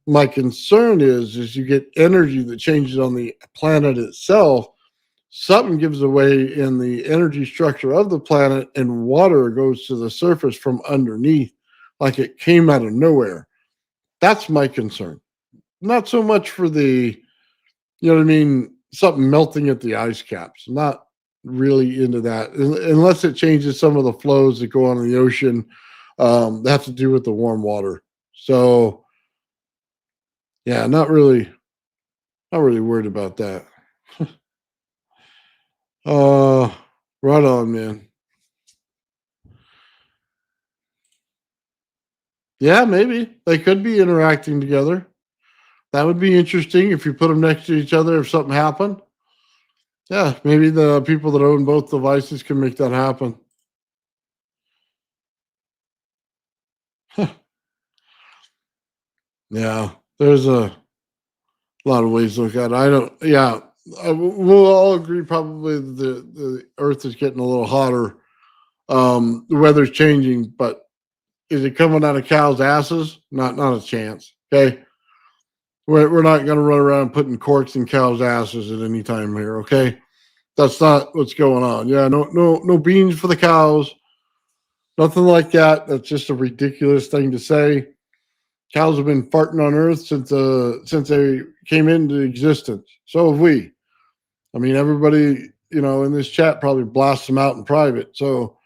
S2: My concern is you get energy that changes on the planet itself. Something gives away in the energy structure of the planet, and water goes to the surface from underneath, like it came out of nowhere. That's my concern. Not so much for the, you know what I mean, something melting at the ice caps. Not really into that, unless it changes some of the flows that go on in the ocean that have to do with the warm water. So yeah, not really worried about that. Uh, right on, man. Yeah, maybe they could be interacting together. That would be interesting if you put them next to each other. If something happened, yeah, maybe the people that own both devices can make that happen. Yeah, there's a lot of ways to look at it. I don't. Yeah, we'll all agree probably the Earth is getting a little hotter. The weather's changing, but is it coming out of cows' asses? Not a chance. Okay, we're not going to run around putting corks in cows' asses at any time here. Okay, that's not what's going on. Yeah, no beans for the cows. Nothing like that. That's just a ridiculous thing to say. Cows have been farting on Earth since they came into existence. So have we. I mean, everybody, in this chat probably blasts them out in private. So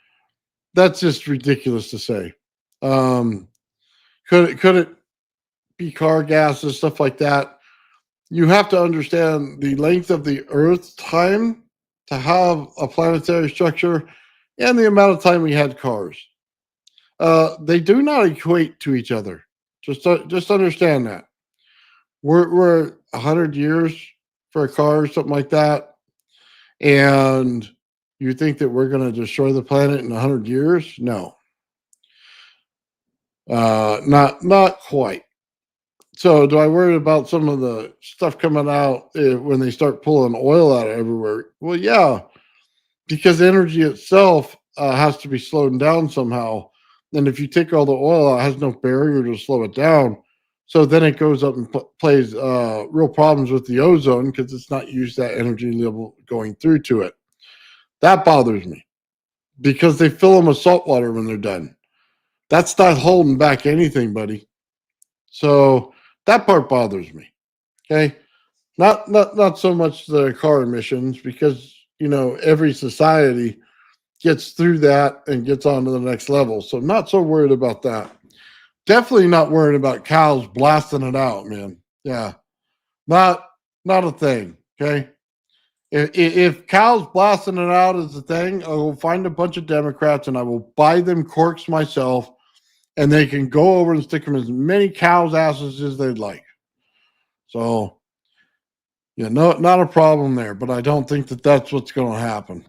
S2: that's just ridiculous to say. Um, could it be car gases, stuff like that? You have to understand the length of the Earth's time to have a planetary structure and the amount of time we had cars. They do not equate to each other. Just understand that. We're 100 years for a car or something like that, and you think that we're going to destroy the planet in 100 years? No, not quite. So, do I worry about some of the stuff coming out when they start pulling oil out of everywhere? Well, yeah, because energy itself has to be slowed down somehow. And if you take all the oil out, it has no barrier to slow it down. So then it goes up and plays real problems with the ozone because it's not used that energy level going through to it. That bothers me because they fill them with salt water when they're done. That's not holding back anything, buddy. So that part bothers me. Okay. Not so much the car emissions because every society gets through that and gets on to the next level. So not so worried about that. Definitely not worried about cows blasting it out, man. Yeah, not not a thing. Okay, if cows blasting it out is the thing, I will find a bunch of Democrats and I will buy them corks myself, and they can go over and stick them as many cows' asses as they'd like. So yeah, no, not a problem there. But I don't think that that's what's going to happen.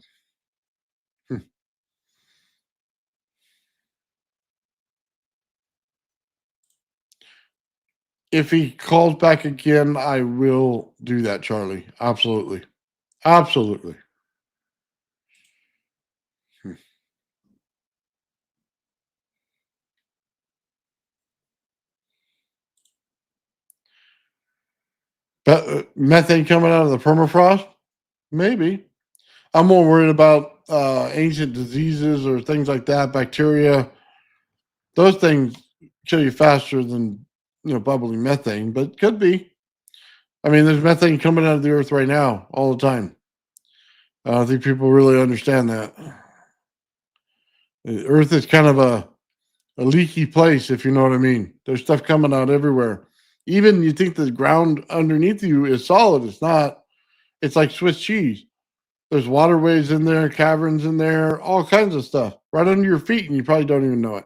S2: If he calls back again, I will do that, Charlie. Absolutely. Absolutely. Methane coming out of the permafrost? Maybe. I'm more worried about ancient diseases or things like that, bacteria. Those things kill you faster than bubbling methane, but could be. I mean, there's methane coming out of the earth right now, all the time. I don't think people really understand that. The earth is kind of a leaky place, if you know what I mean. There's stuff coming out everywhere. Even you think the ground underneath you is solid. It's not. It's like Swiss cheese. There's waterways in there, caverns in there, all kinds of stuff right under your feet, and you probably don't even know it.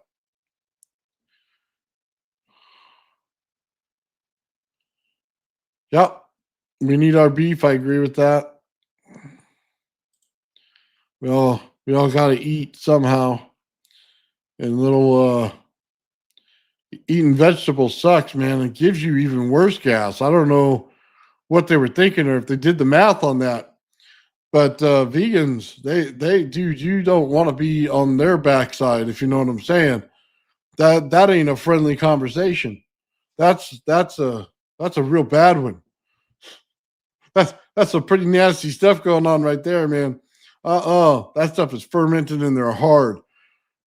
S2: Yep. We need our beef. I agree with that. We all got to eat somehow. And little eating vegetables sucks, man. It gives you even worse gas. I don't know what they were thinking or if they did the math on that. But vegans, dude, you don't want to be on their backside, if you know what I'm saying. That ain't a friendly conversation. That's a real bad one. That's some pretty nasty stuff going on right there, man. That stuff is fermented and they're hard.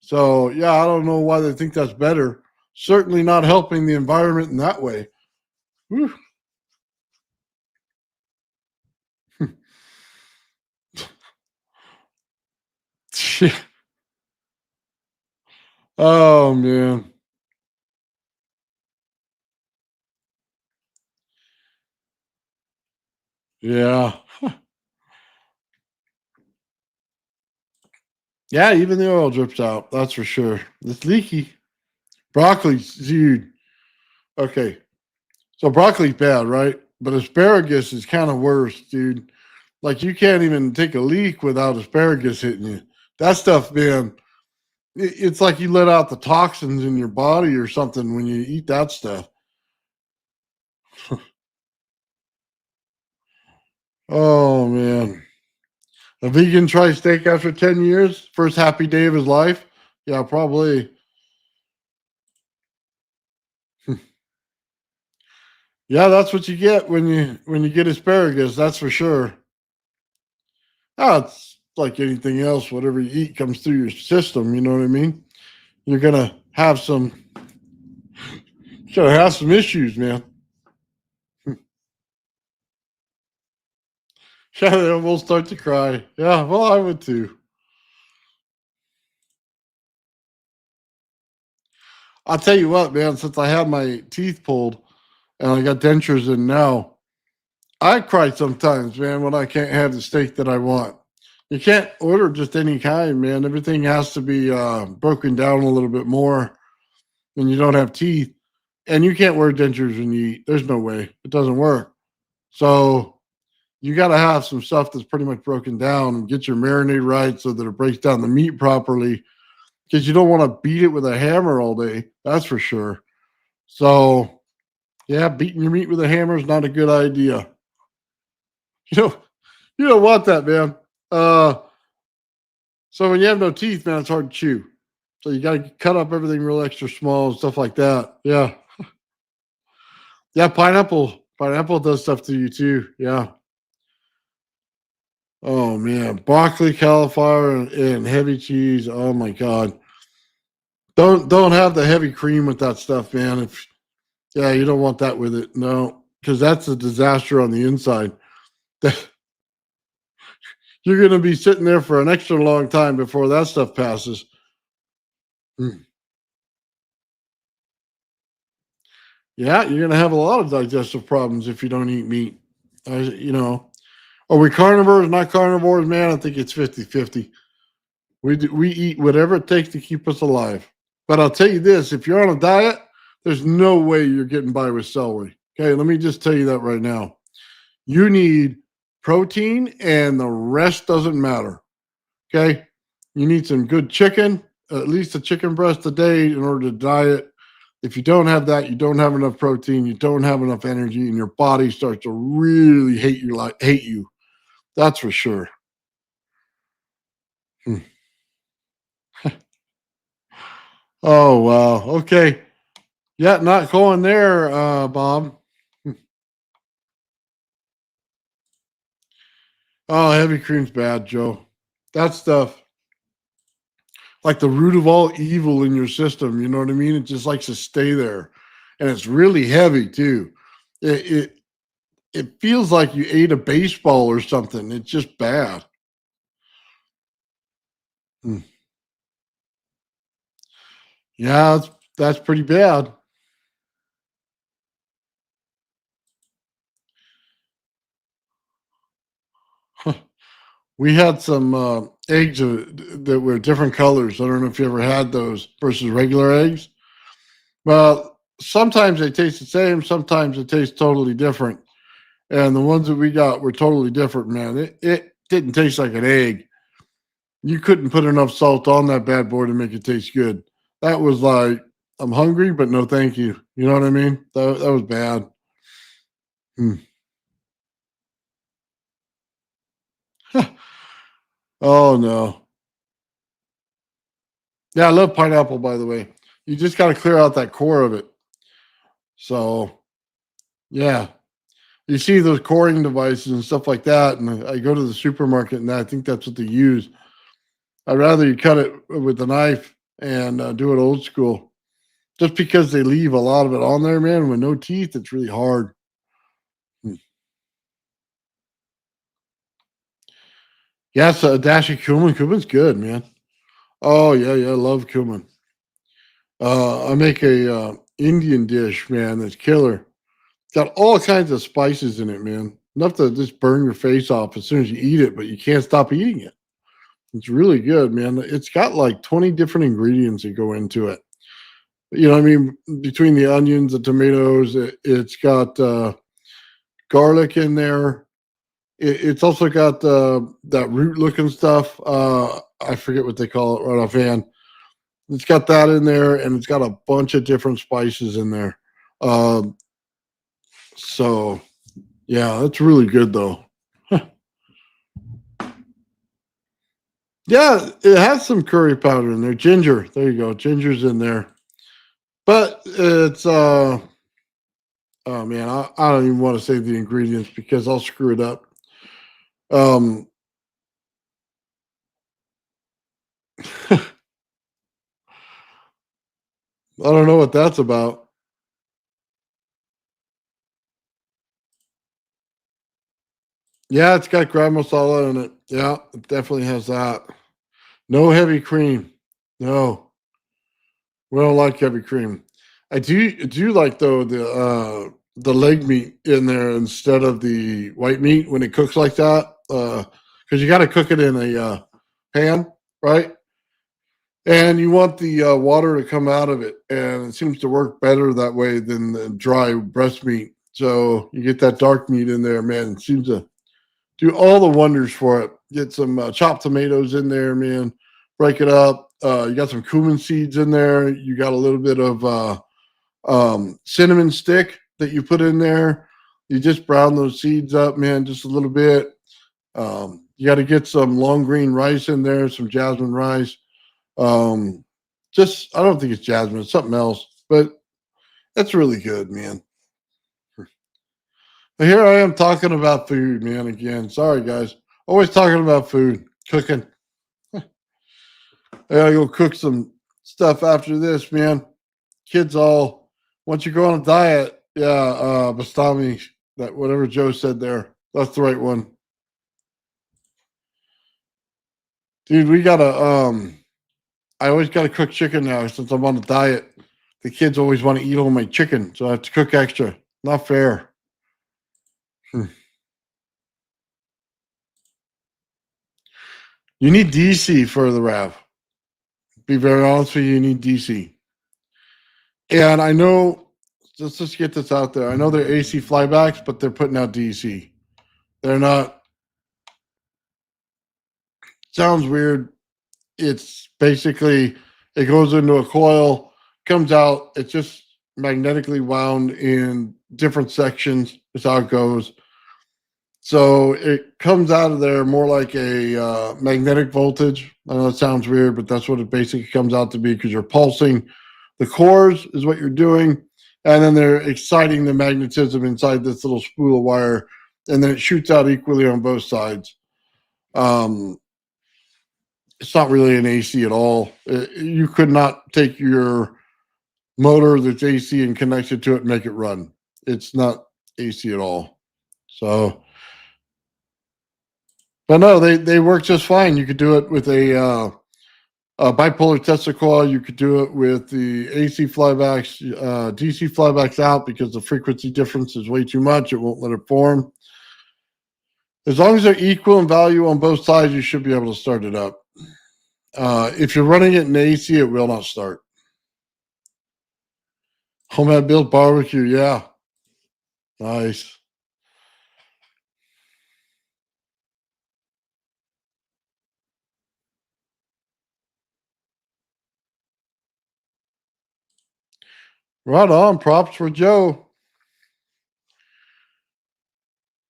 S2: So yeah, I don't know why they think that's better. Certainly not helping the environment in that way. Whew. Oh man. Yeah. Yeah, even the oil drips out. That's for sure. It's leaky. Broccoli, dude. Okay. So broccoli's bad, right? But asparagus is kind of worse, dude. Like you can't even take a leak without asparagus hitting you. That stuff, man, it's like you let out the toxins in your body or something when you eat that stuff. Oh man. A vegan try steak after 10 years? First happy day of his life? Yeah, probably. Yeah, that's what you get when you get asparagus, that's for sure. Oh, it's like anything else. Whatever you eat comes through your system. You know what I mean? You're gonna have some issues, man. Yeah, they almost start to cry. Yeah, well, I would too. I'll tell you what, man. Since I had my teeth pulled and I got dentures in now, I cry sometimes, man, when I can't have the steak that I want. You can't order just any kind, man. Everything has to be broken down a little bit more when you don't have teeth. And you can't wear dentures when you eat. There's no way. It doesn't work. So you got to have some stuff that's pretty much broken down and get your marinade right so that it breaks down the meat properly because you don't want to beat it with a hammer all day. That's for sure. So, yeah, beating your meat with a hammer is not a good idea. You know, you don't want that, man. Uh, so when you have no teeth, man, it's hard to chew. So you got to cut up everything real extra small and stuff like that. Yeah, yeah. Pineapple does stuff to you too. Yeah. Oh man, broccoli, cauliflower, and heavy cheese. Oh my god. Don't have the heavy cream with that stuff, man. If yeah, you don't want that with it. No, because that's a disaster on the inside. You're going to be sitting there for an extra long time before that stuff passes. Mm. Yeah, you're going to have a lot of digestive problems if you don't eat meat. Are we carnivores, not carnivores, man? I think it's 50-50. We eat whatever it takes to keep us alive. But I'll tell you this, if you're on a diet, there's no way you're getting by with celery. Okay, let me just tell you that right now. You need protein and the rest doesn't matter. Okay. You need some good chicken, at least a chicken breast a day in order to diet. If you don't have that, you don't have enough protein, you don't have enough energy, and your body starts to really hate you. That's for sure. Hmm. Oh wow. Okay. Yeah, not going there, Bob. Oh, heavy cream's bad, Joe. That stuff, like the root of all evil in your system. You know what I mean? It just likes to stay there, and it's really heavy too. It feels like you ate a baseball or something. It's just bad. Hmm. Yeah, that's pretty bad. We had some eggs that were different colors. I don't know if you ever had those versus regular eggs. Well, sometimes they taste the same, sometimes it tastes totally different. And the ones that we got were totally different, man. It didn't taste like an egg. You couldn't put enough salt on that bad boy to make it taste good. That was like, I'm hungry, but no thank you. You know what I mean? That was bad. Hmm. Oh, no. Yeah, I love pineapple, by the way. You just got to clear out that core of it. So, yeah. You see those coring devices and stuff like that. And I go to the supermarket and I think that's what they use. I'd rather you cut it with a knife and do it old school. Just because they leave a lot of it on there, man, with no teeth, it's really hard. Hmm. Yes, a dash of cumin. Cumin's good, man. Oh yeah, yeah, I love cumin. I make a Indian dish, man. That's killer. Got all kinds of spices in it, man. Enough to just burn your face off as soon as you eat it, but you can't stop eating it. It's really good, man. It's got like 20 different ingredients that go into it. You know what I mean? Between the onions, the tomatoes, it's got garlic in there. It's also got that root looking stuff. I forget what they call it right offhand. It's got that in there, and it's got a bunch of different spices in there. Um, so, yeah, that's really good, though. Yeah, it has some curry powder in there. Ginger. There you go. Ginger's in there. But it's oh man, I don't even want to say the ingredients because I'll screw it up. Um I don't know what that's about. Yeah, it's got gram masala in it. Yeah, it definitely has that. No heavy cream. No, we don't like heavy cream. I do like though the leg meat in there instead of the white meat when it cooks like that. Because you got to cook it in a pan, right? And you want the water to come out of it, and it seems to work better that way than the dry breast meat. So you get that dark meat in there, man. It seems to do all the wonders for it. Get some chopped tomatoes in there, man. Break it up. You got some cumin seeds in there. You got a little bit of cinnamon stick that you put in there. You just brown those seeds up, man, just a little bit. You got to get some long green rice in there, some jasmine rice. Um, just I don't think it's jasmine, it's something else, but that's really good, man. But here I am talking about food, man. Again, sorry guys. Always talking about food, cooking. I gotta go cook some stuff after this, man. Kids all once you go on a diet, yeah, Bastami, that whatever Joe said there, that's the right one. Dude, we gotta I always gotta cook chicken now since I'm on a diet. The kids always want to eat all my chicken, so I have to cook extra. Not fair. Hmm. You need DC for the RAV. Be very honest with you, you need DC. And I know, let's just get this out there. I know they're AC flybacks, but they're putting out DC. They're not, sounds weird. It's basically, it goes into a coil, comes out, it's just magnetically wound in different sections. Is how it goes. So it comes out of there more like a magnetic voltage. I know it sounds weird, but that's what it basically comes out to be because you're pulsing the cores is what you're doing, and then they're exciting the magnetism inside this little spool of wire, and then it shoots out equally on both sides. Um, it's not really an AC at all. You could not take your motor that's AC and connect it to it and make it run. It's not AC at all. So, but no, they work just fine. You could do it with a bipolar Tesla coil. You could do it with the AC flybacks, DC flybacks out because the frequency difference is way too much. It won't let it form. As long as they're equal in value on both sides, you should be able to start it up. If you're running it in AC, it will not start. Homemade built barbecue, yeah. Nice. Right on. Props for Joe.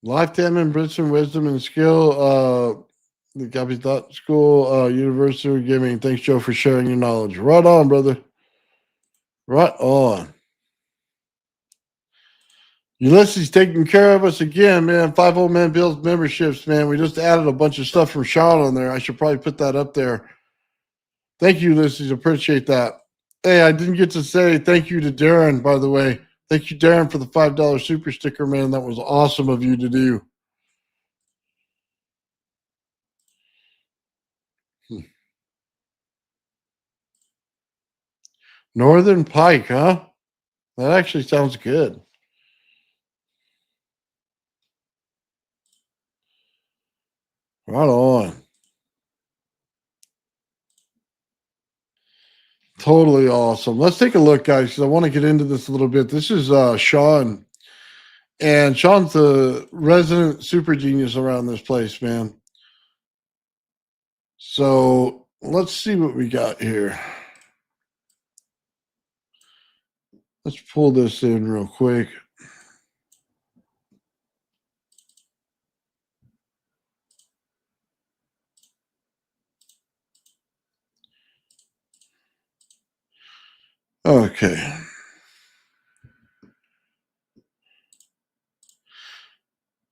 S2: Lifetime enrichment, wisdom, and skill. The Copy Thought School, University of Gaming. Thanks, Joe, for sharing your knowledge. Right on, brother. Right on. Ulysses taking care of us again, man. 5 Man Bills memberships, man. We just added a bunch of stuff from Sean on there. I should probably put that up there. Thank you, Ulysses. Appreciate that. Hey, I didn't get to say thank you to Darren, by the way. Thank you, Darren, for the $5 super sticker, man. That was awesome of you to do. Northern Pike, huh? That actually sounds good. Right on. Totally awesome. Let's take a look, guys, because I want to get into this a little bit. This is Sean. And Sean's the resident super genius around this place, man. So let's see what we got here. Let's pull this in real quick. Okay.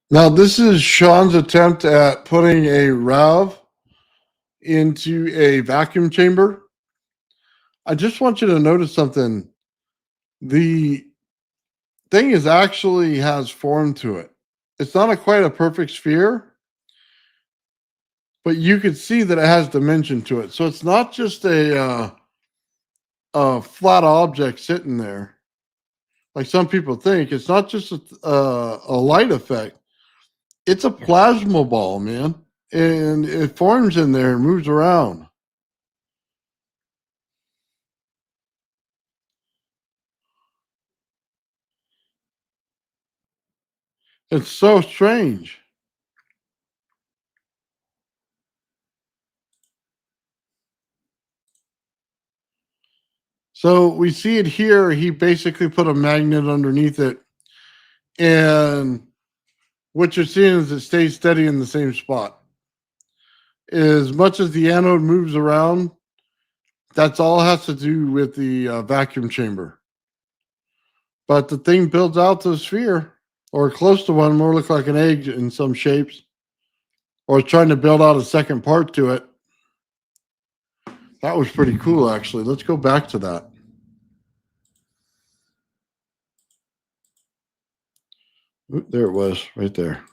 S2: Now, this is Sean's attempt at putting a RAV into a vacuum chamber. I just want you to notice something. The thing is actually has form to it. It's not quite a perfect sphere, but you can see that it has dimension to it. So it's not just a flat object sitting there, like some people think. It's not just a light effect. It's a plasma ball, man, and it forms in there and moves around. It's so strange. So we see it here. He basically put a magnet underneath it. And what you're seeing is it stays steady in the same spot. As much as the anode moves around, that's all it has to do with the vacuum chamber. But the thing builds out to a sphere, or close to one, more look like an egg in some shapes, or it's trying to build out a second part to it. That was pretty cool, actually. Let's go back to that. Oop, there it was, right there.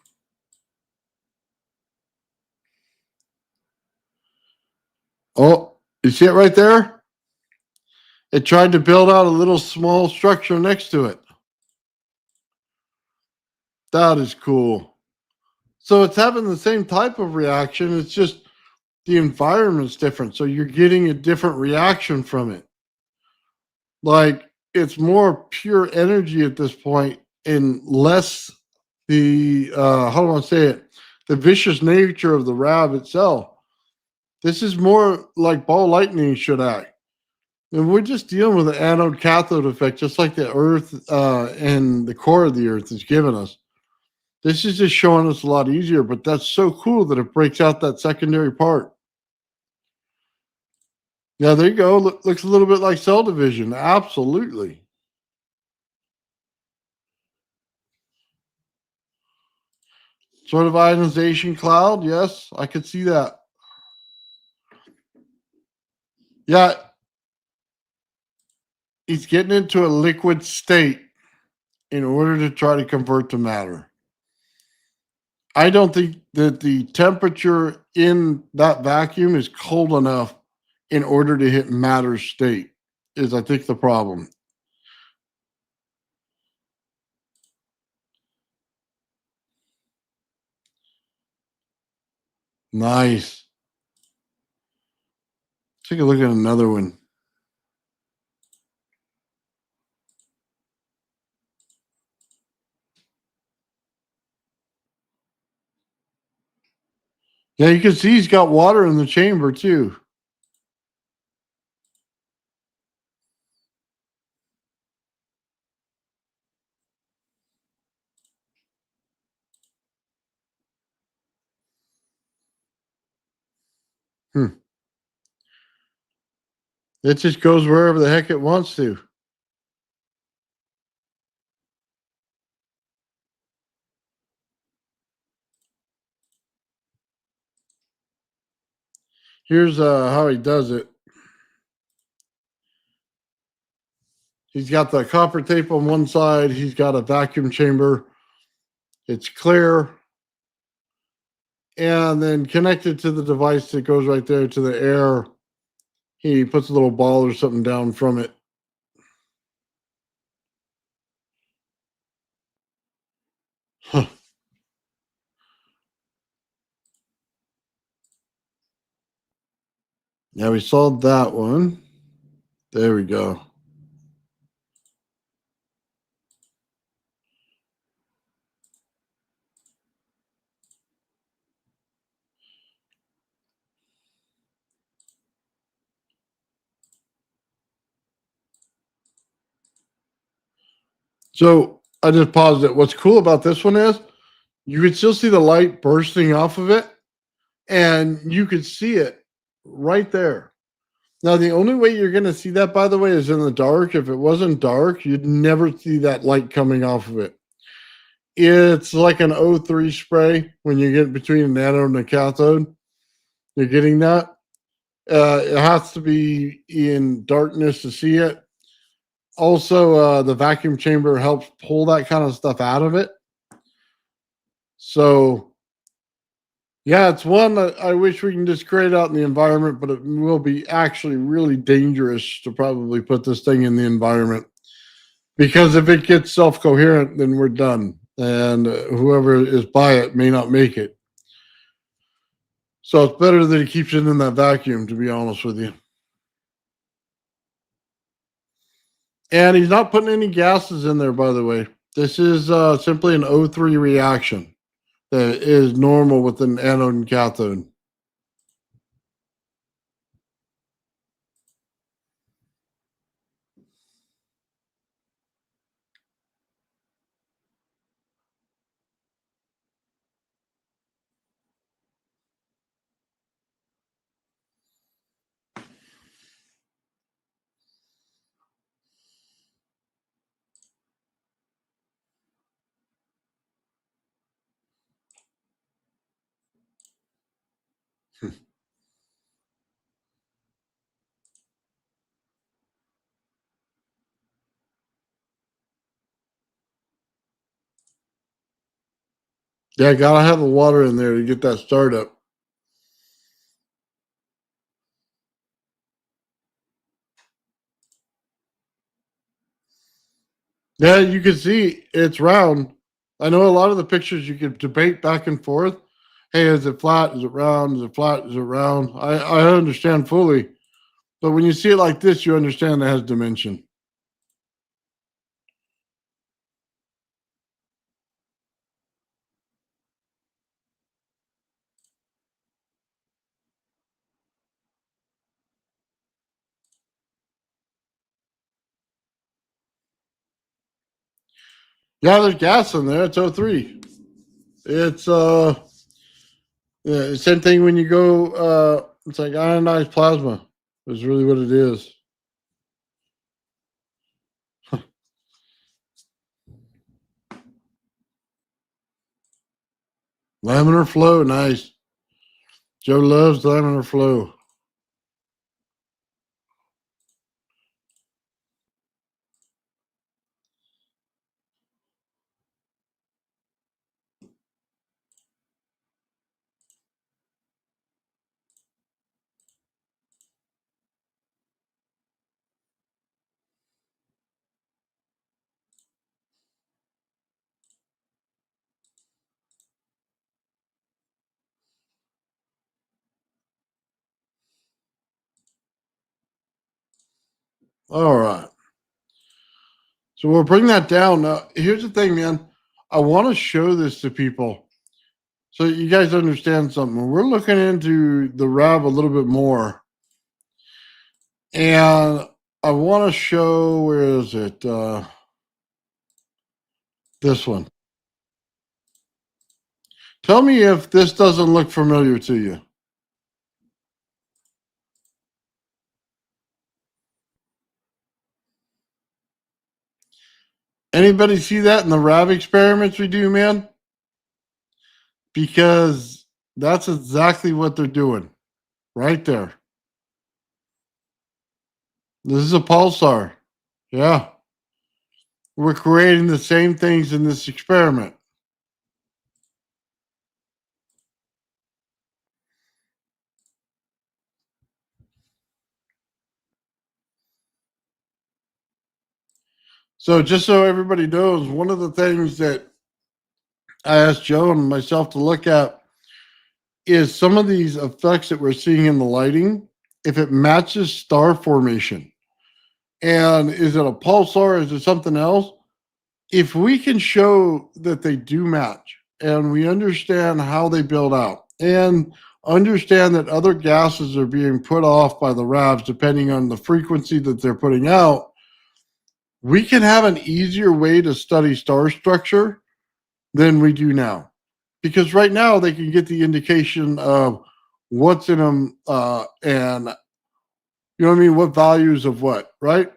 S2: Oh, you see it right there? It tried to build out a little small structure next to it. That is cool. So it's having the same type of reaction. It's just the environment's different. So you're getting a different reaction from it. Like it's more pure energy at this point and less the, how do I say it? The vicious nature of the RAV itself. This is more like ball lightning should act. And we're just dealing with an anode cathode effect, just like the Earth and the core of the Earth is giving us. This is just showing us a lot easier, but that's so cool that it breaks out that secondary part. Yeah, there you go. Looks a little bit like cell division. Absolutely. Sort of ionization cloud. Yes, I could see that. Yeah, he's getting into a liquid state in order to try to convert to matter. I don't think that the temperature in that vacuum is cold enough in order to hit matter state, is I think the problem. Nice. Take a look at another one. Yeah, you can see he's got water in the chamber too. Hmm. It just goes wherever the heck it wants to. Here's how he does it. He's got the copper tape on one side. He's got a vacuum chamber. It's clear. And then connected to the device that goes right there to the air. He puts a little ball or something down from it. Huh. Yeah, we solved that one. There we go. So I just paused it. What's cool about this one is you could still see the light bursting off of it, and you could see it right there. Now, the only way you're going to see that, by the way, is in the dark. If it wasn't dark, you'd never see that light coming off of it. It's like an O3 spray when you get between an anode and a cathode. You're getting that. It has to be in darkness to see it. Also, the vacuum chamber helps pull that kind of stuff out of it. So, yeah, it's one that I wish we can just create out in the environment, but it will be actually really dangerous to probably put this thing in the environment. Because if it gets self coherent, then we're done. And whoever is by it may not make it. So it's better that he keeps it in that vacuum, to be honest with you. And he's not putting any gases in there, by the way. This is simply an O3 reaction that is normal with an anode and cathode. Yeah, gotta have the water in there to get that startup. Yeah, you can see it's round. I know a lot of the pictures you could debate back and forth. Hey, is it flat? Is it round? Is it flat? Is it round? I understand fully. But when you see it like this, you understand it has dimension. Yeah, there's gas in there. It's O3. It's yeah, same thing when you go it's like ionized plasma is really what it is. Laminar flow, nice. Joe loves laminar flow. All right. So we'll bring that down. Now, here's the thing, man. I want to show this to people so you guys understand something. We're looking into the RAV a little bit more. And I want to show, where is it? This one. Tell me if this doesn't look familiar to you. Anybody see that in the RAV experiments we do, man? Because that's exactly what they're doing right there. This is a pulsar. Yeah. We're creating the same things in this experiment. So just so everybody knows, one of the things that I asked Joe and myself to look at is some of these effects that we're seeing in the lighting, if it matches star formation. And is it a pulsar? Is it something else? If we can show that they do match and we understand how they build out and understand that other gases are being put off by the RAVs depending on the frequency that they're putting out, we can have an easier way to study star structure than we do now. Because right now they can get the indication of what's in them and you know what I mean, what values of what, right?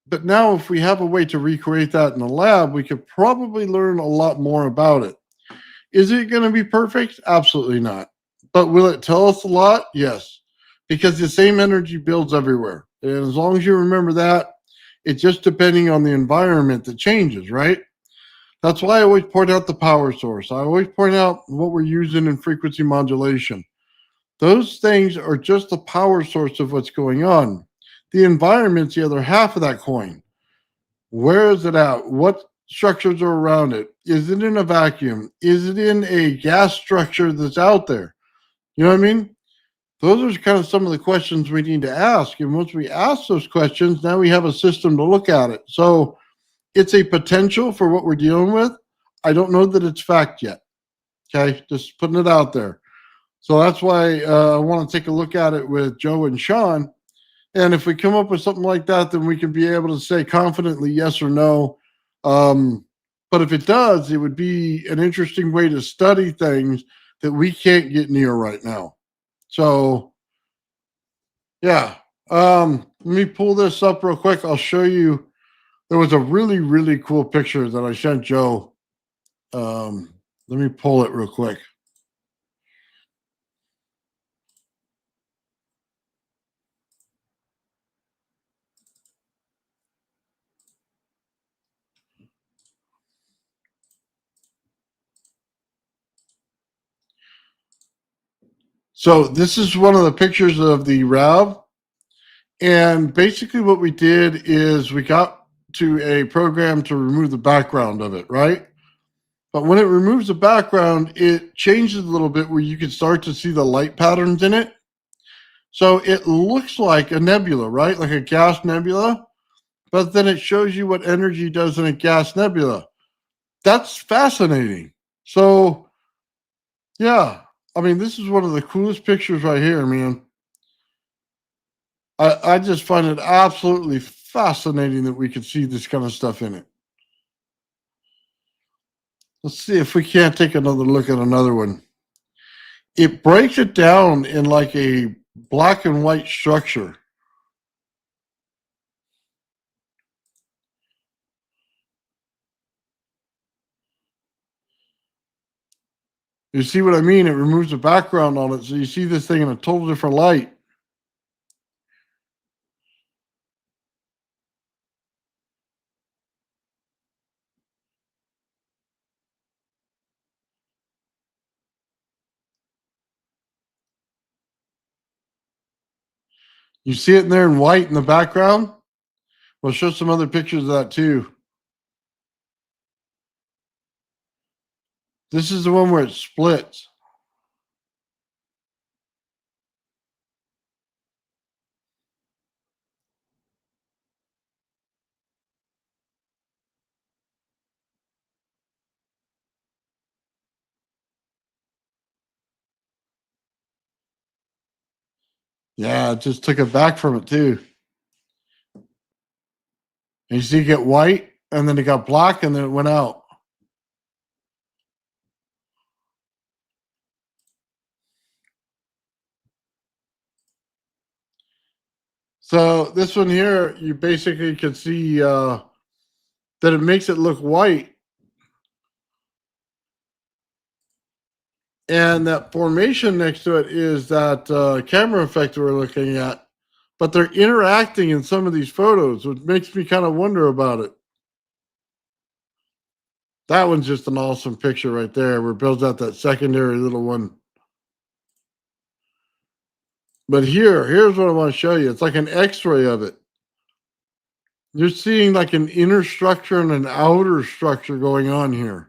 S2: But now if we have a way to recreate that in the lab, we could probably learn a lot more about it. Is it going to be perfect? Absolutely not. But will it tell us a lot? Yes. Because the same energy builds everywhere. And as long as you remember that, it's just depending on the environment that changes, right? That's why I always point out the power source. I always point out what we're using in frequency modulation. Those things are just the power source of what's going on. The environment's the other half of that coin. Where is it at? What structures are around it? Is it in a vacuum? Is it in a gas structure that's out there? You know what I mean? Those are kind of some of the questions we need to ask. And once we ask those questions, now we have a system to look at it. So it's a potential for what we're dealing with. I don't know that it's fact yet. Okay, just putting it out there. So that's why I want to take a look at it with Joe and Sean. And if we come up with something like that, then we can be able to say confidently yes or no. But if it does, it would be an interesting way to study things that we can't get near right now. So, yeah. Let me pull this up real quick. I'll show you. There was a really, really cool picture that I sent Joe. Let me pull it real quick. So this is one of the pictures of the RAV. And basically what we did is we got to a program to remove the background of it, right? But when it removes the background, it changes a little bit where you can start to see the light patterns in it. So it looks like a nebula, right? Like a gas nebula. But then it shows you what energy does in a gas nebula. That's fascinating. So, yeah. I mean, this is one of the coolest pictures right here, man. I just find it absolutely fascinating that we could see this kind of stuff in it. Let's see if we can't take another look at another one. It breaks it down in like a black and white structure. You see what I mean? It removes the background on it, so you see this thing in a total different light. You see it in there in white in the background? We'll show some other pictures of that too. This is the one where it splits. Yeah, it just took it back from it too. And you see it get white, and then it got black, and then it went out. So this one here, you basically can see that it makes it look white. And that formation next to it is that camera effect we're looking at. But they're interacting in some of these photos, which makes me kind of wonder about it. That one's just an awesome picture right there. Where it builds out that secondary little one. But here's what I want to show you. It's like an X-ray of it. You're seeing like an inner structure and an outer structure going on here.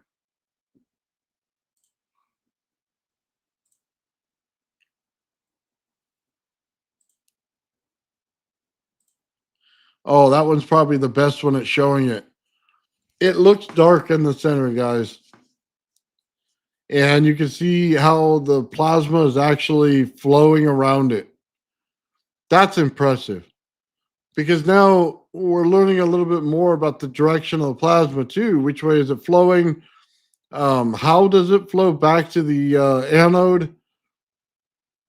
S2: Oh, that one's probably the best one at showing it. It looks dark in the center, guys. And you can see how the plasma is actually flowing around it. That's impressive. Because now we're learning a little bit more about the direction of the plasma too. Which way is it flowing? How does it flow back to the anode?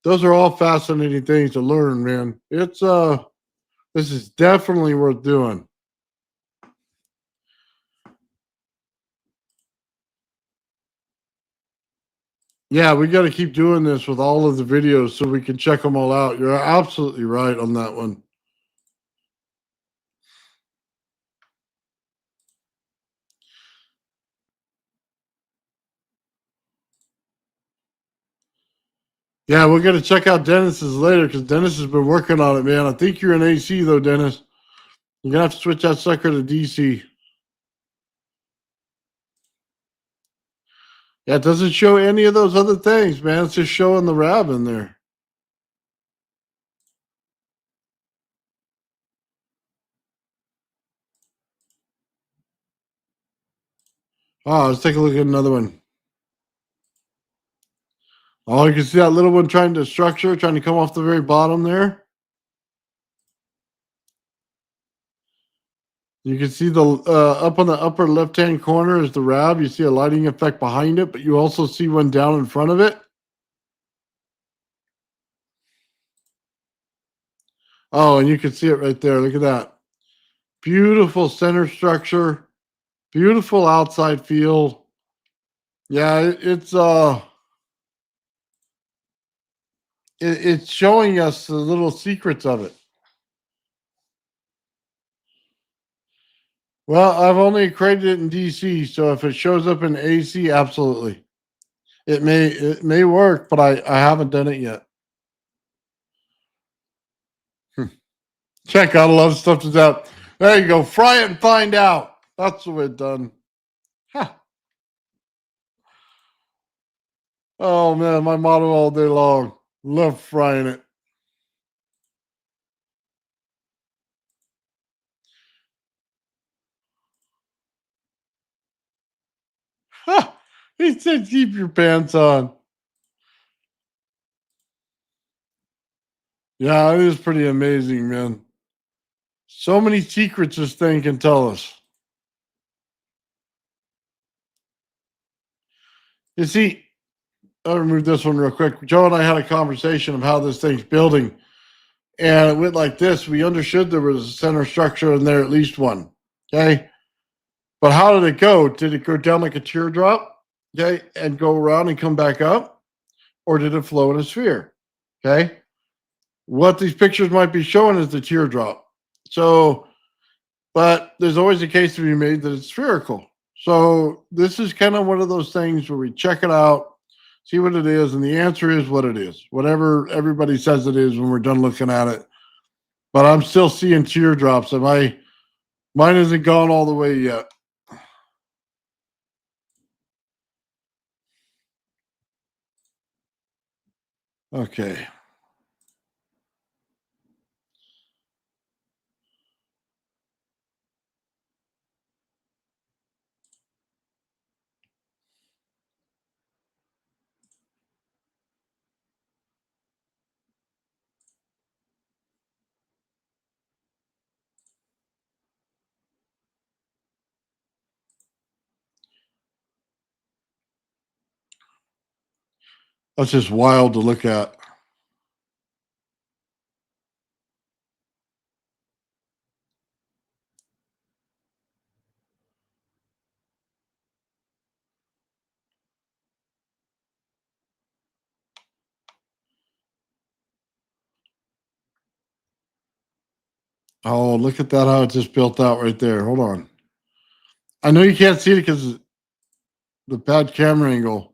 S2: Those are all fascinating things to learn, man. It's this is definitely worth doing. Yeah, we got to keep doing this with all of the videos so we can check them all out. You're absolutely right on that one. Yeah, we're going to check out Dennis's later because Dennis has been working on it, man. I think you're in AC, though, Dennis. You're going to have to switch that sucker to DC. Yeah, it doesn't show any of those other things, man. It's just showing the RAB in there. Oh, let's take a look at another one. Oh, you can see that little one trying to come off the very bottom there. You can see the up on the upper left-hand corner is the RAB. You see a lighting effect behind it, but you also see one down in front of it. Oh, and you can see it right there. Look at that. Beautiful center structure. Beautiful outside field. Yeah, it's showing us the little secrets of it. Well, I've only created it in DC, so if it shows up in AC, absolutely. It may work, but I haven't done it yet. Check out a lot of stuff that's out. There you go. Fry it and find out. That's the way it's done. Huh. Oh man, my motto all day long. Love frying it. He said keep your pants on. Yeah, it is pretty amazing, man. So many secrets this thing can tell us. You see, I'll remove this one real quick. Joe and I had a conversation of how this thing's building. And it went like this. We understood there was a center structure in there, at least one. Okay. But how did it go? Did it go down like a teardrop? Okay, and go around and come back up, or did it flow in a sphere? Okay, what these pictures might be showing is the teardrop. So, but there's always a case to be made that it's spherical. So this is kind of one of those things where we check it out, see what it is, and the answer is what it is, whatever everybody says it is when we're done looking at it. But I'm still seeing teardrops, and mine isn't gone all the way yet. Okay. That's just wild to look at. Oh, look at that, how it just built out right there. Hold on. I know you can't see it because the bad camera angle.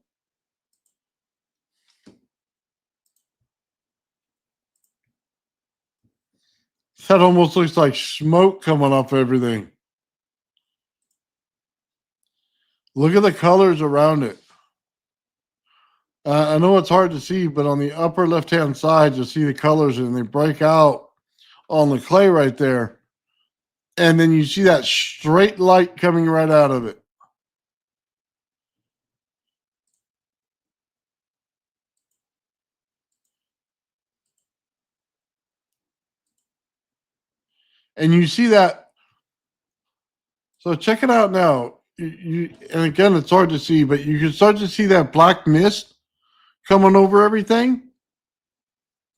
S2: That almost looks like smoke coming off everything. Look at the colors around it. I know it's hard to see, but on the upper left-hand side, you'll see the colors and they break out on the clay right there. And then you see that straight light coming right out of it. And you see that. So check it out now. And again, it's hard to see, but you can start to see that black mist coming over everything.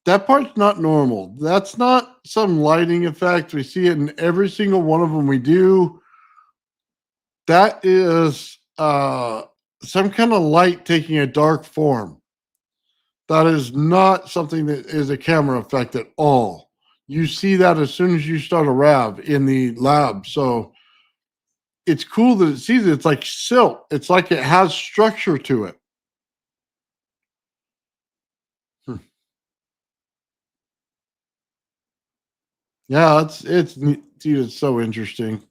S2: That part's not normal. That's not some lighting effect. We see it in every single one of them we do. That is some kind of light taking a dark form. That is not something that is a camera effect at all. You see that as soon as you start a RAV in the lab. So it's cool that it sees it. It's like silk. It's like it has structure to it. Yeah, it's dude, it's so interesting.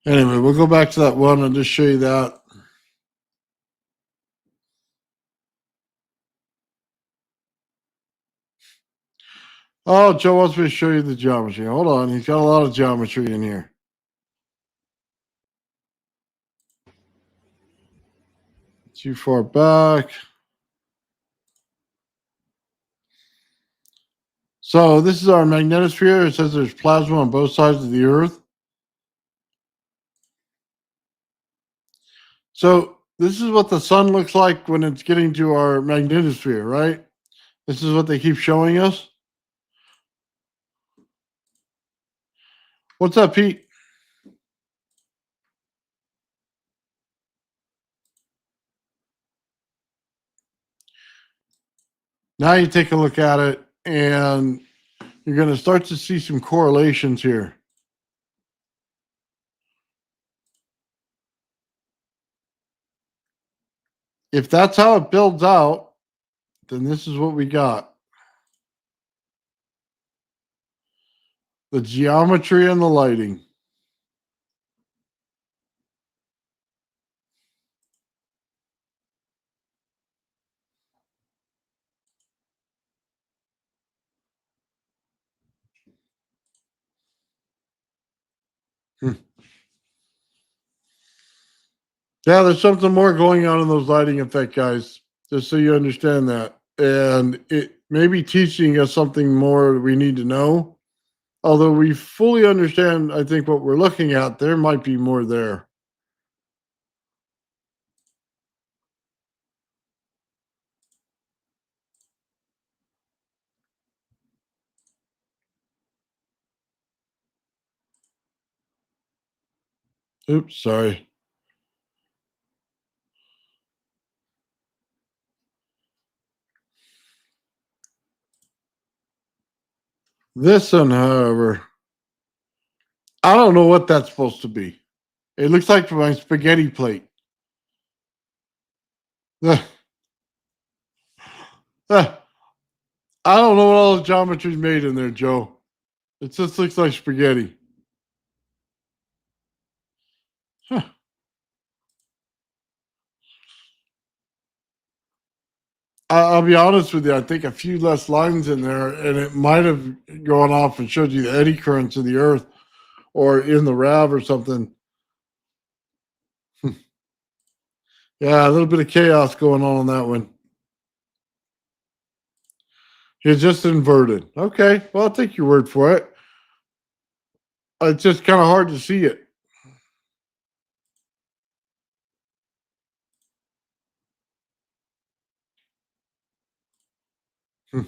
S2: Anyway, we'll go back to that one and just show you that. Oh, Joe wants me to show you the geometry. Hold on. He's got a lot of geometry in here. Too far back. So this is our magnetosphere. It says there's plasma on both sides of the Earth. So this is what the sun looks like when it's getting to our magnetosphere, right? This is what they keep showing us. What's up, Pete? Now you take a look at it, and you're going to start to see some correlations here. If that's how it builds out, then this is what we got. The geometry and the lighting. Yeah, there's something more going on in those lighting effect, guys. Just so you understand that. And it may be teaching us something more we need to know. Although we fully understand, I think, what we're looking at, there might be more there. Oops, sorry. This one, however, I don't know what that's supposed to be. It looks like my spaghetti plate. I don't know what all the geometry's made in there, Joe. It just looks like spaghetti. Huh. I'll be honest with you. I think a few less lines in there, and it might have gone off and showed you the eddy currents of the Earth, or in the RAV or something. Yeah, a little bit of chaos going on that one. It's just inverted. Okay, well, I'll take your word for it. It's just kind of hard to see it. Hmm.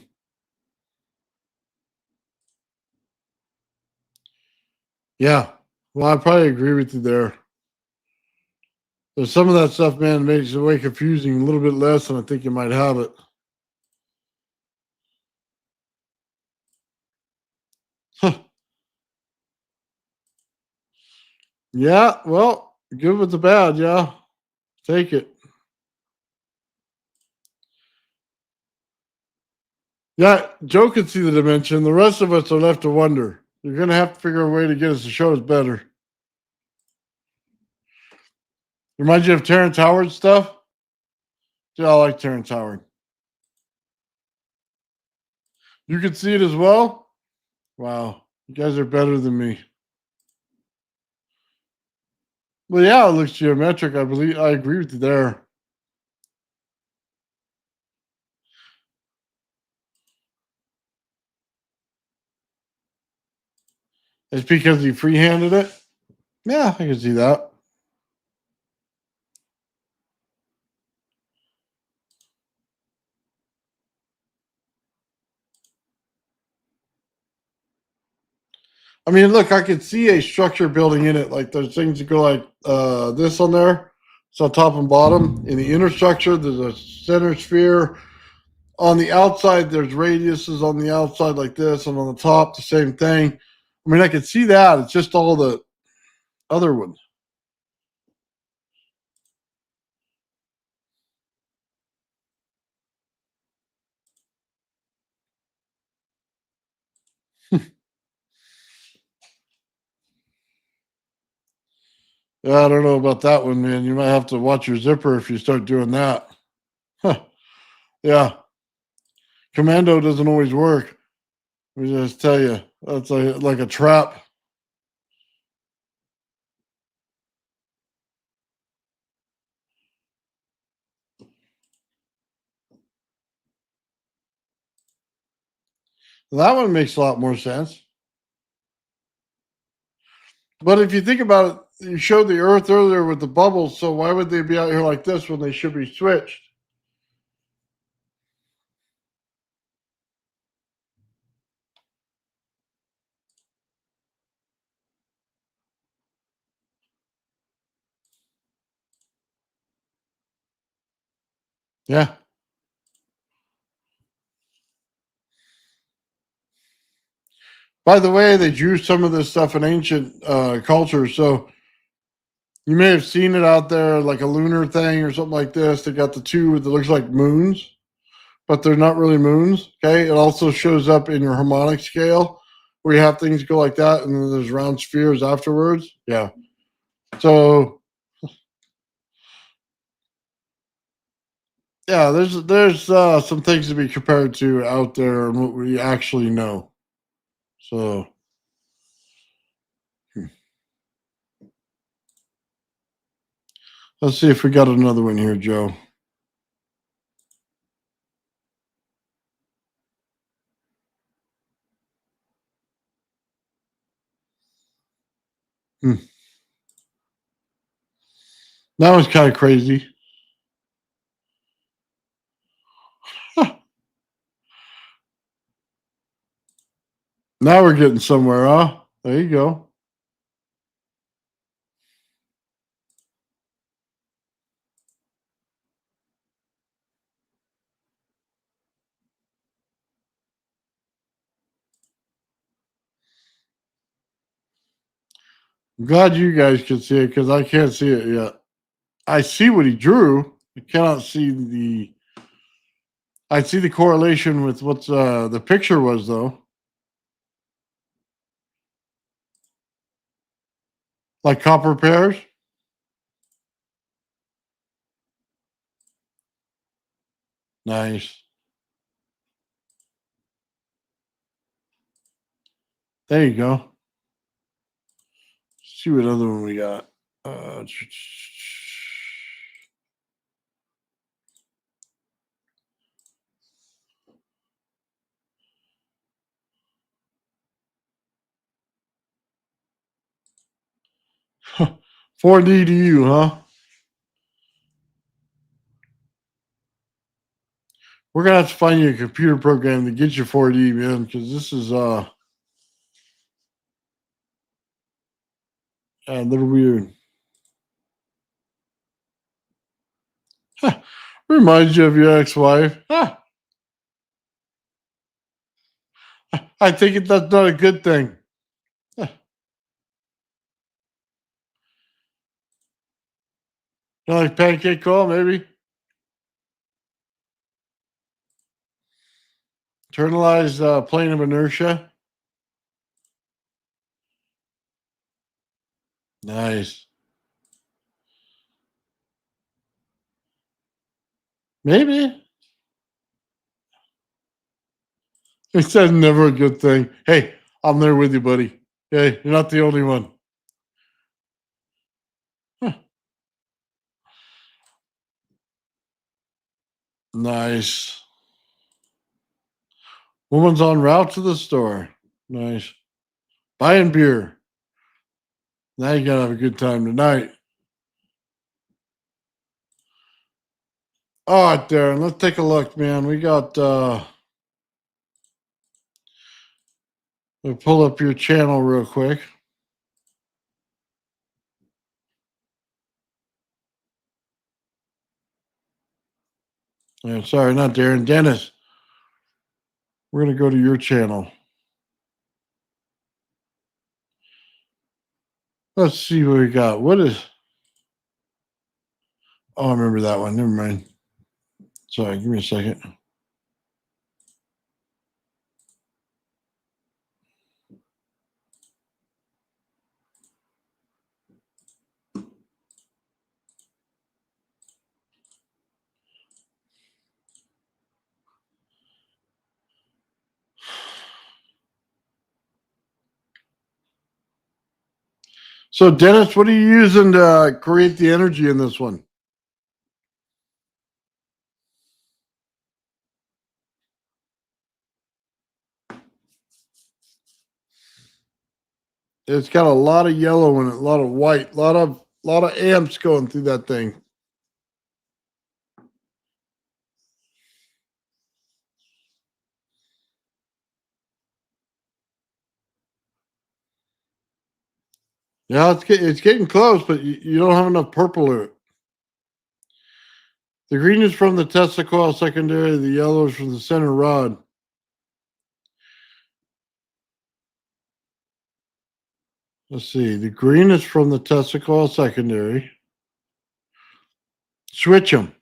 S2: Yeah, well, I probably agree with you there. There's some of that stuff, man, makes it way confusing a little bit less than I think you might have it. Huh. Yeah, well, good with the bad, yeah. Take it. Yeah, Joe can see the dimension. The rest of us are left to wonder. You're going to have to figure a way to get us to show us better. Reminds you of Terrence Howard stuff? Yeah, I like Terrence Howard. You can see it as well? Wow. You guys are better than me. Well, yeah, it looks geometric. I believe I agree with you there. It's because he freehanded it? Yeah, I can see that. I mean, look, I could see a structure building in it. Like there's things that go like this on there. So top and bottom. In the inner structure, there's a center sphere. On the outside, there's radiuses on the outside like this, and on the top, the same thing. I mean, I could see that. It's just all the other ones. Yeah, I don't know about that one, man. You might have to watch your zipper if you start doing that. Huh. Yeah. Commando doesn't always work. Let me just tell you, that's like a trap. That one makes a lot more sense. But if you think about it, you showed the Earth earlier with the bubbles, so why would they be out here like this when they should be switched? Yeah. By the way, they drew some of this stuff in ancient culture, so you may have seen it out there, like a lunar thing or something like this. They got the two that looks like moons, but they're not really moons. Okay. It also shows up in your harmonic scale where you have things go like that, and then there's round spheres afterwards. Yeah. So yeah, there's some things to be compared to out there and what we actually know. So let's see if we got another one here, Joe. That was kind of crazy. Now we're getting somewhere, huh? There you go. I'm glad you guys can see it because I can't see it yet. I see what he drew. I cannot see the. I see the correlation with what's the picture was though. Like copper pairs. Nice. There you go. See what other one we got. 4D to you, huh? We're gonna have to find you a computer program to get you 4D, man, because this is a little weird. Huh. Reminds you of your ex-wife. Huh. I think that's not a good thing. Huh. You like pancake call, maybe? Internalized plane of inertia. Nice. Maybe. He said never a good thing. Hey, I'm there with you, buddy. Hey, you're not the only one. Huh. Nice. Woman's en route to the store. Nice. Buying beer. Now you gotta have a good time tonight. All right, Darren, let's take a look, man. We got we'll pull up your channel real quick. Sorry, not Darren. Dennis. We're gonna go to your channel. Let's see what we got. What is I remember that one. Never mind. Sorry, give me a second. So, Dennis, what are you using to create the energy in this one? It's got a lot of yellow in it, a lot of white, a lot of amps going through that thing. Yeah, it's getting close, but you don't have enough purple in it. The green is from the Tesla coil secondary. The yellow is from the center rod. Let's see. The green is from the Tesla coil secondary. Switch them.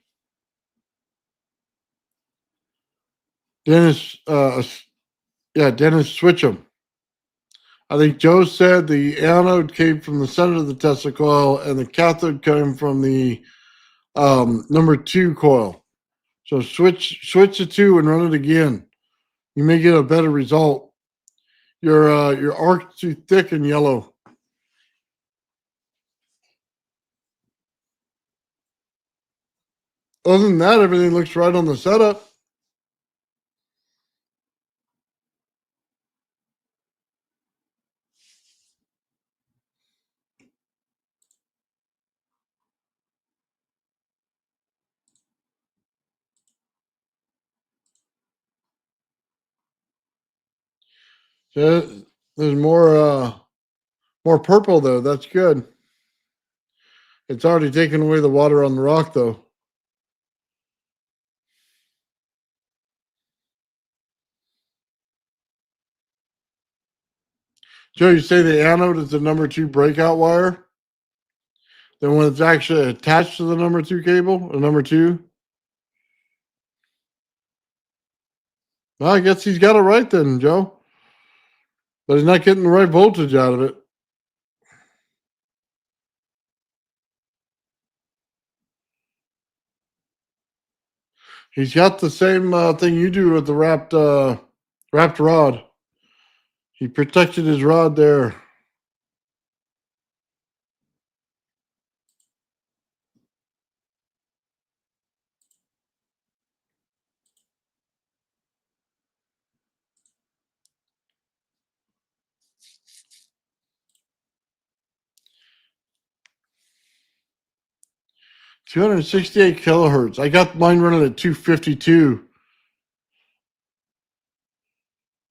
S2: Dennis, Dennis, switch them. I think Joe said the anode came from the center of the Tesla coil and the cathode came from the number 2 coil. So switch the two and run it again. You may get a better result. Your arc's too thick and yellow. Other than that, everything looks right on the setup. There's more purple though. That's good. It's already taken away the water on the rock though. Joe, you say the anode is the number 2 breakout wire? Then when it's actually attached to the number 2 cable, the number 2? Well, I guess he's got it right then, Joe. But he's not getting the right voltage out of it. He's got the same thing you do with the wrapped rod. He protected his rod there. $268 kilohertz. I got mine running at 252.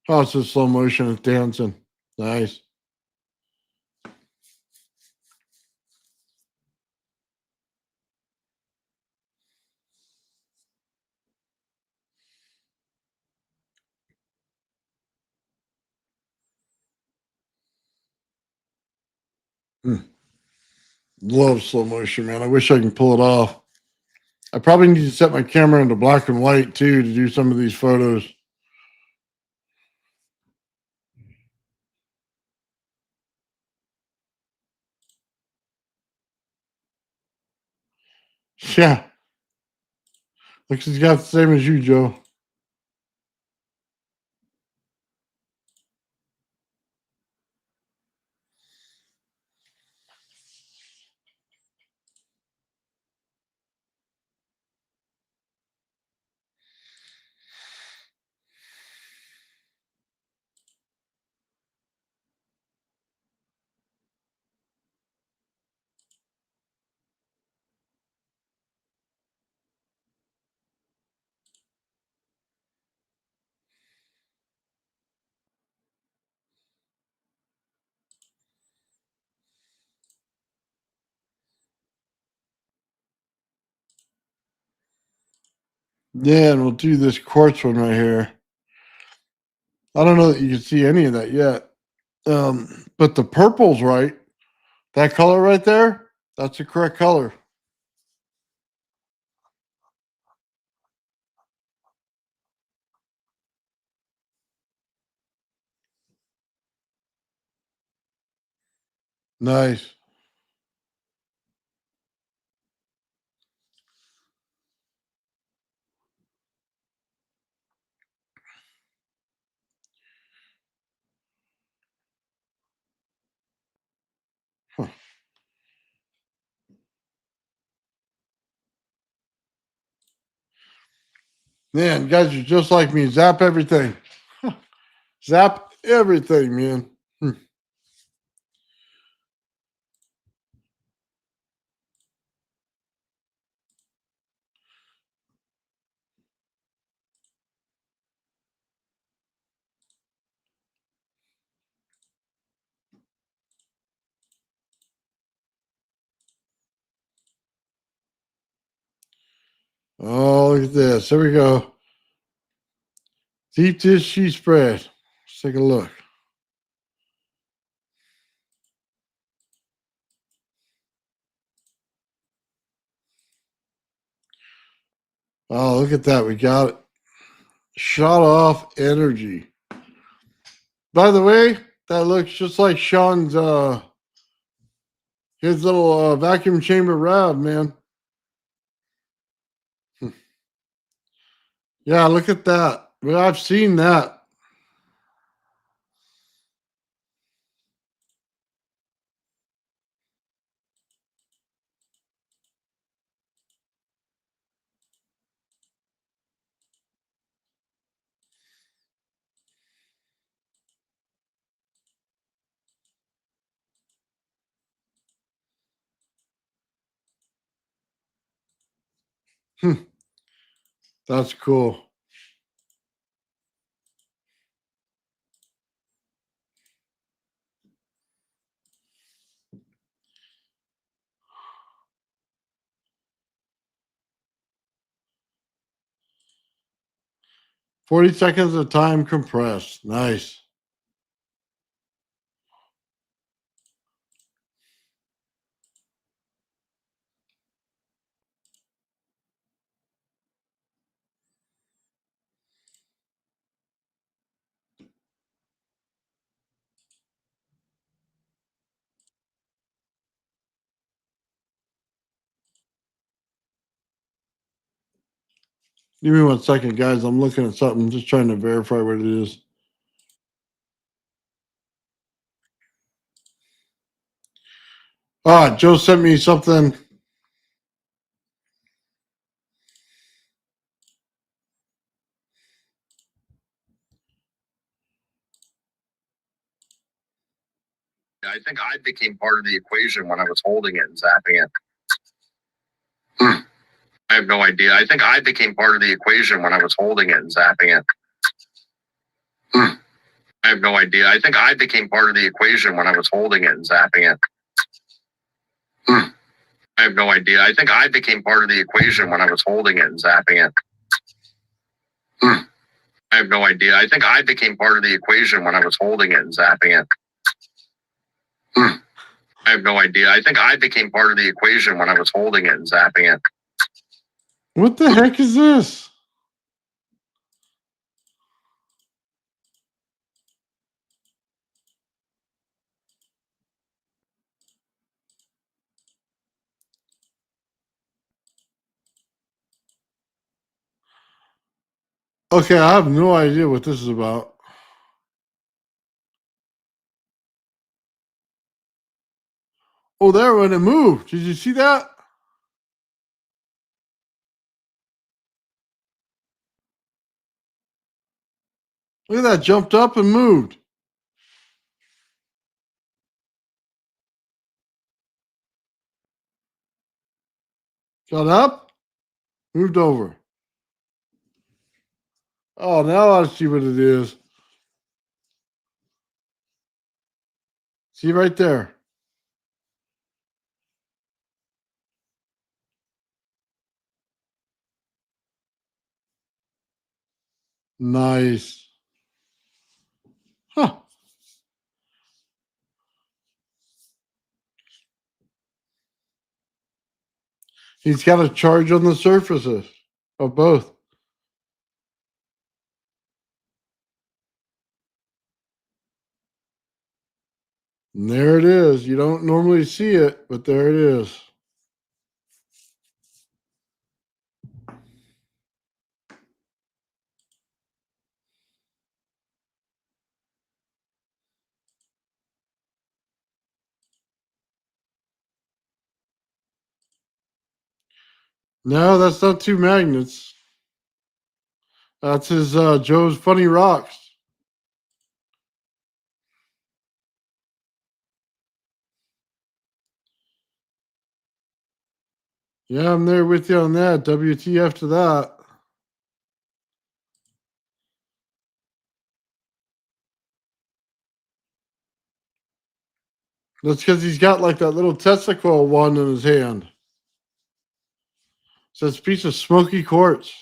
S2: Oh, it's in slow motion. It's dancing. Nice. Love slow motion, man. I wish I can pull it off. I probably need to set my camera into black and white too to do some of these photos. Yeah. Looks he's got the same as you, Joe. Yeah, and we'll do this quartz one right here. I don't know that you can see any of that yet. But the purple's right. That color right there, that's the correct color. Nice. Huh. Man, you guys are just like me. Zap everything. Zap everything, man. Oh, look at this. There we go. Deep dish sheet spread. Let's take a look. Oh, look at that. We got it. Shot off energy. By the way, that looks just like Sean's his little vacuum chamber rad, man. Yeah, look at that. Well, I've seen that. That's cool. 40 seconds of time compressed. Nice. Give me 1 second, guys. I'm looking at something. Just trying to verify what it is. Joe sent me something.
S1: I think I became part of the equation when I was holding it and zapping it. I have no idea. I think I became part of the equation when I was holding it and zapping it. I have no idea. I think I became part of the equation when I was holding it and zapping it. I have no idea. I think I became part of the equation when I was holding it and zapping it. I have no idea. I think I became part of the equation when I was holding it and zapping it. I have no idea. I think I became part of the equation when I was holding it and zapping it.
S2: What the heck is this? Okay, I have no idea what this is about. Oh, there when it moved. Did you see that? Look at that. Jumped up and moved. Got up, moved over. Oh, now I see what it is. See right there. Nice. Huh. He's got a charge on the surfaces of both. And there it is. You don't normally see it, but there it is. No, that's not two magnets. That's his Joe's Funny Rocks. Yeah, I'm there with you on that. WTF to that. That's because he's got like that little testicle one in his hand. So it's a piece of smoky quartz.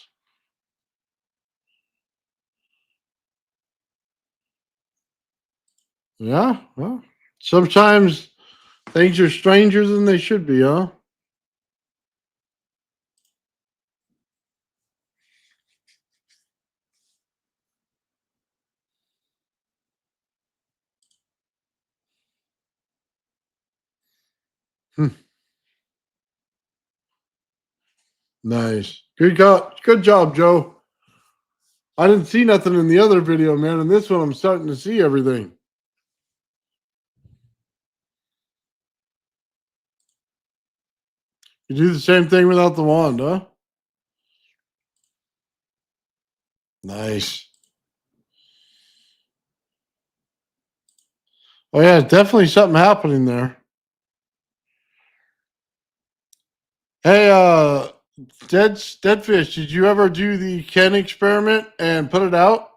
S2: Yeah, well, sometimes things are stranger than they should be, huh? Hmm. Nice. Good job, Joe. I didn't see nothing in the other video, man. In this one, I'm starting to see everything. You do the same thing without the wand, huh? Nice. Oh yeah, definitely something happening there. Hey, Deadfish, did you ever do the Ken experiment and put it out?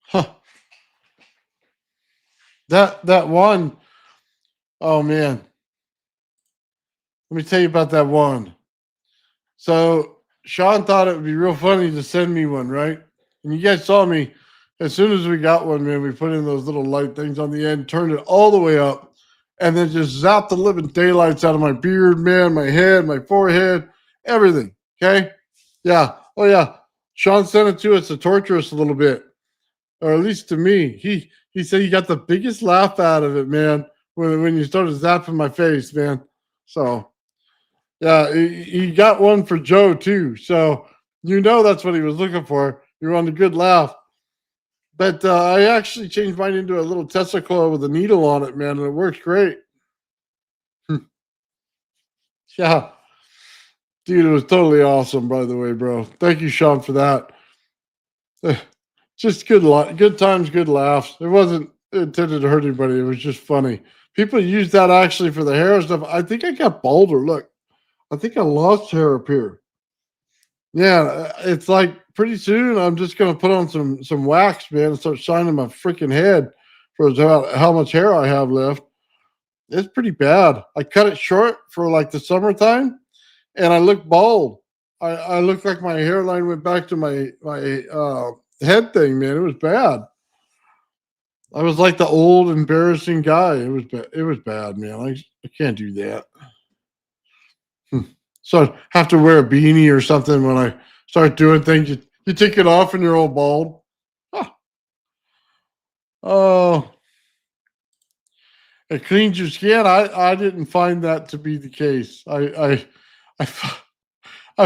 S2: Huh. That one, oh man. Let me tell you about that one. So Sean thought it would be real funny to send me one, right? And you guys saw me as soon as we got one, man. We put in those little light things on the end, turned it all the way up, and then just zapped the living daylights out of my beard, man, my head, my forehead, everything. Okay, yeah, oh yeah. Sean sent it to us to torture us a little bit, or at least to me. He said he got the biggest laugh out of it, man, when you started zapping my face, man. So yeah, he got one for Joe too. So that's what he was looking for. He wanted a good laugh. But I actually changed mine into a little Tesla coil with a needle on it, man, and it works great. Yeah, dude, it was totally awesome. By the way, bro, thank you, Sean, for that. Just good times, good laughs. It wasn't intended to hurt anybody. It was just funny. People use that actually for the hair stuff. I think I got balder. Look, I think I lost hair up here. Yeah, it's like pretty soon I'm just gonna put on some wax, man, and start shining my freaking head for how much hair I have left. It's pretty bad. I cut it short for like the summertime, and I look bald. I look like my hairline went back to my head thing, man. It was bad. I was like the old embarrassing guy. It was bad, man. I can't do that. So I have to wear a beanie or something when I start doing things. You take it off and you're all bald. Huh. Oh, it cleans your skin. I didn't find that to be the case. I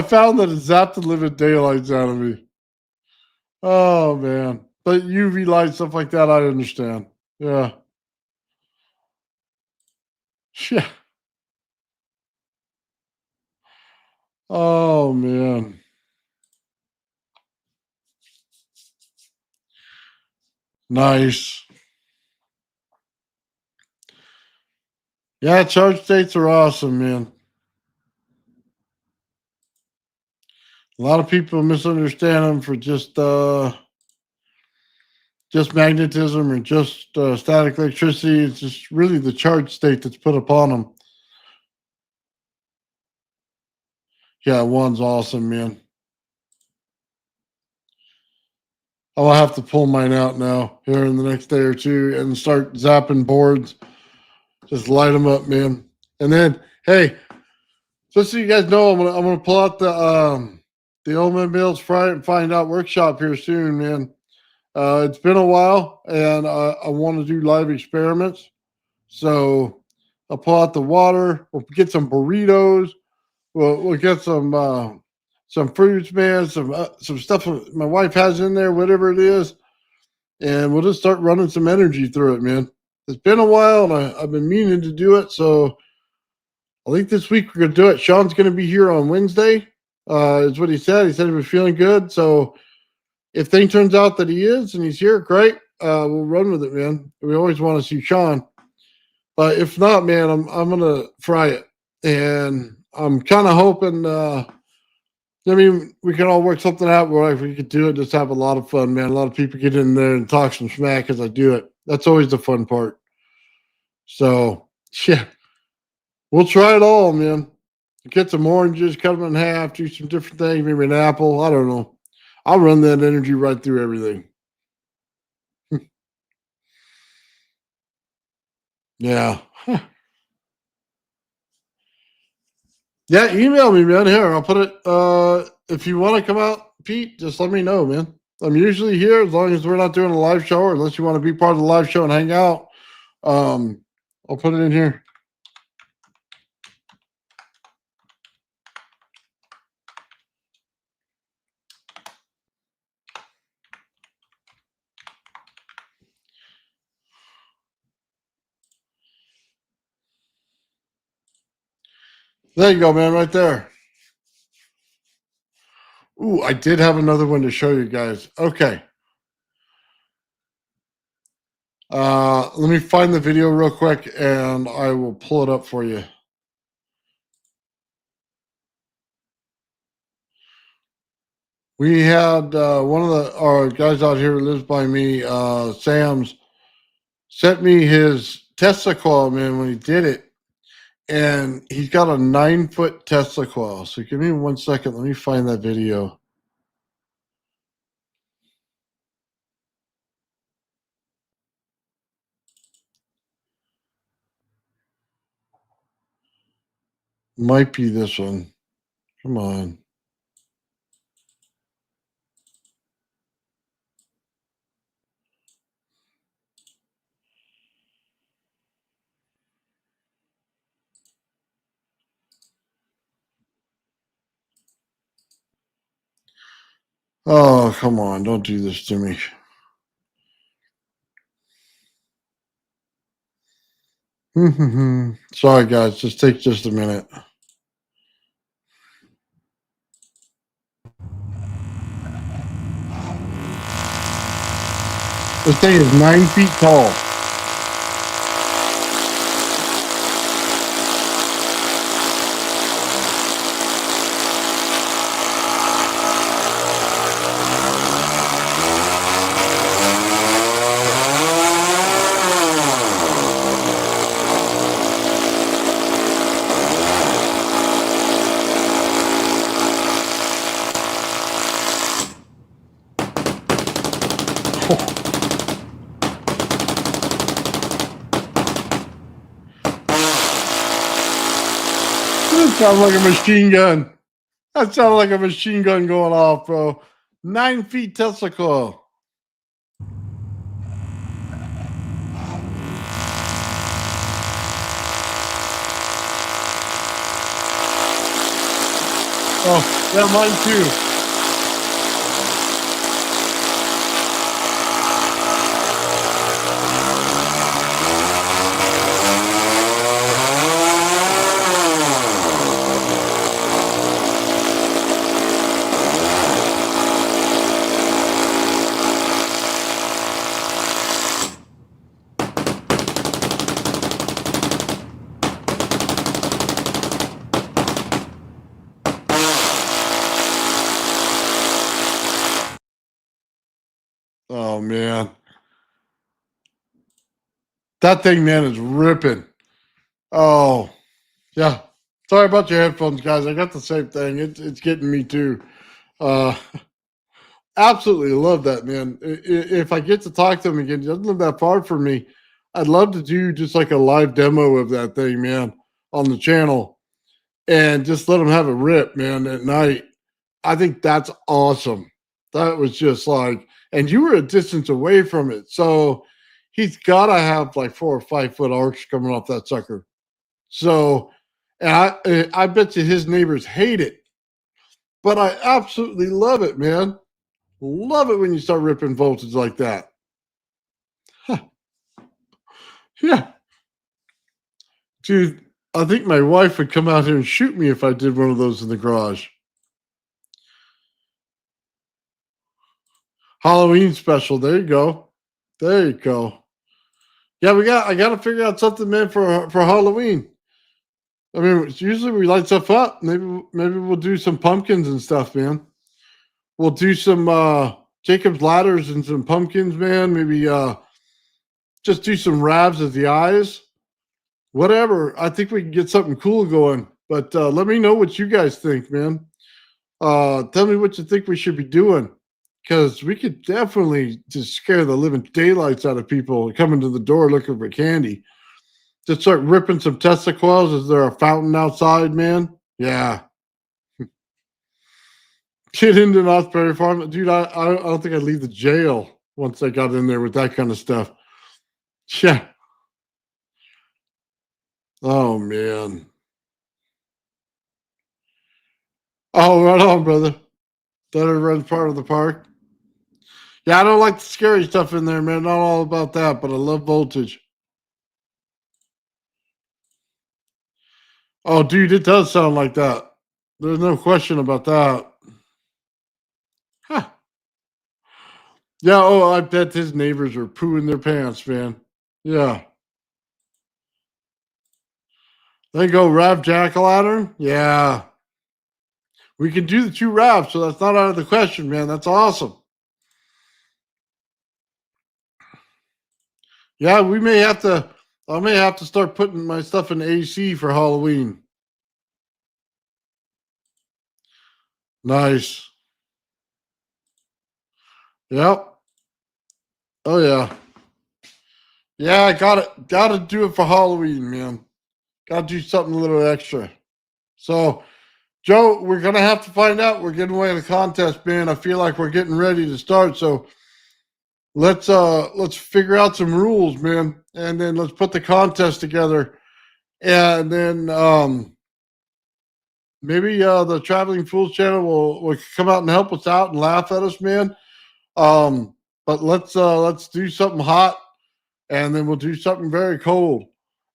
S2: found that it zapped the living daylights out of me. Oh man, but UV light stuff like that, I understand. Yeah, yeah. Oh man, nice. Yeah, charge states are awesome, man. A lot of people misunderstand them for just magnetism or just static electricity. It's just really the charge state that's put upon them. Yeah, one's awesome, man. I'll have to pull mine out now here in the next day or two and start zapping boards. Just light them up, man. And then, hey, just so you guys know, I'm gonna pull out the old man Bill's find out workshop here soon, man. It's been a while, and I want to do live experiments. So I'll pull out the water. We'll get some burritos. We'll get some fruits, man. Some stuff my wife has in there, whatever it is, and we'll just start running some energy through it, man. It's been a while, and I've been meaning to do it. So I think this week we're gonna do it. Sean's gonna be here on Wednesday. Is what he said. He said he was feeling good. So if thing turns out that he is and he's here, great. We'll run with it, man. We always want to see Sean. But if not, man, I'm gonna fry it, and I'm kind of hoping. I mean, we can all work something out where if we could do it, just have a lot of fun, man. A lot of people get in there and talk some smack as I do it. That's always the fun part. So yeah, we'll try it all, man. Get some oranges, cut them in half, do some different things, maybe an apple. I don't know. I'll run that energy right through everything. Yeah. Yeah, email me, man. Here, I'll put it. If you want to come out, Pete, just let me know, man. I'm usually here as long as we're not doing a live show, or unless you want to be part of the live show and hang out. I'll put it in here. There you go, man, right there. Ooh, I did have another one to show you guys. Okay. Let me find the video real quick and I will pull it up for you. We had one of our guys out here who lives by me, sent me his Tesla coil, man, when he did it. And he's got a 9-foot Tesla coil. So give me 1 second. Let me find that video. Might be this one. Come on. Oh, come on. Don't do this to me. Sorry, guys. Just take just a minute. This thing is 9 feet tall. That sounds like a machine gun. That sounded like a machine gun going off, bro. 9 feet Tesla coil. Oh, yeah, mine too. Oh, man. That thing, man, is ripping. Oh, yeah. Sorry about your headphones, guys. I got the same thing. It's getting me too. Uh, absolutely love that, man. If I get to talk to him again, he doesn't live that far from me. I'd love to do just like a live demo of that thing, man, on the channel and just let him have a rip, man, at night. I think that's awesome. That was just like, and you were a distance away from it. So he's got to have like 4 or 5 foot arcs coming off that sucker. So, and I bet you his neighbors hate it, but I absolutely love it, man. Love it when you start ripping voltage like that. Huh. Yeah. Dude, I think my wife would come out here and shoot me if I did one of those in the garage. Halloween special. There you go. There you go. Yeah, I got to figure out something, man, for Halloween. I mean, usually we light stuff up. Maybe we'll do some pumpkins and stuff, man. We'll do some Jacob's ladders and some pumpkins, man. Maybe just do some rabs as the eyes. Whatever. I think we can get something cool going. But let me know what you guys think, man. Tell me what you think we should be doing. Because we could definitely just scare the living daylights out of people coming to the door looking for candy. Just start ripping some Tesla coils. Is there a fountain outside, man? Yeah. Get into Knott's Berry Farm. Dude, I don't think I'd leave the jail once I got in there with that kind of stuff. Yeah. Oh, man. Oh, right on, brother. That runs part of the park. Yeah, I don't like the scary stuff in there, man. Not all about that, but I love voltage. Oh, dude, it does sound like that. There's no question about that. Huh. Yeah, oh, I bet his neighbors are pooing their pants, man. Yeah. They go Rav Jack-o'-lantern? Yeah. We can do the 2 Ravs, so that's not out of the question, man. That's awesome. Yeah, we may have to. I may have to start putting my stuff in AC for Halloween. Nice. Yep. Oh yeah. Yeah, I gotta do it for Halloween, man. Gotta do something a little extra. So, Joe, we're gonna have to find out. We're getting away in the contest, man. I feel like we're getting ready to start. So let's figure out some rules, man, and then let's put the contest together. And then maybe the Traveling Fools channel will come out and help us out and laugh at us, man. But let's do something hot, and then we'll do something very cold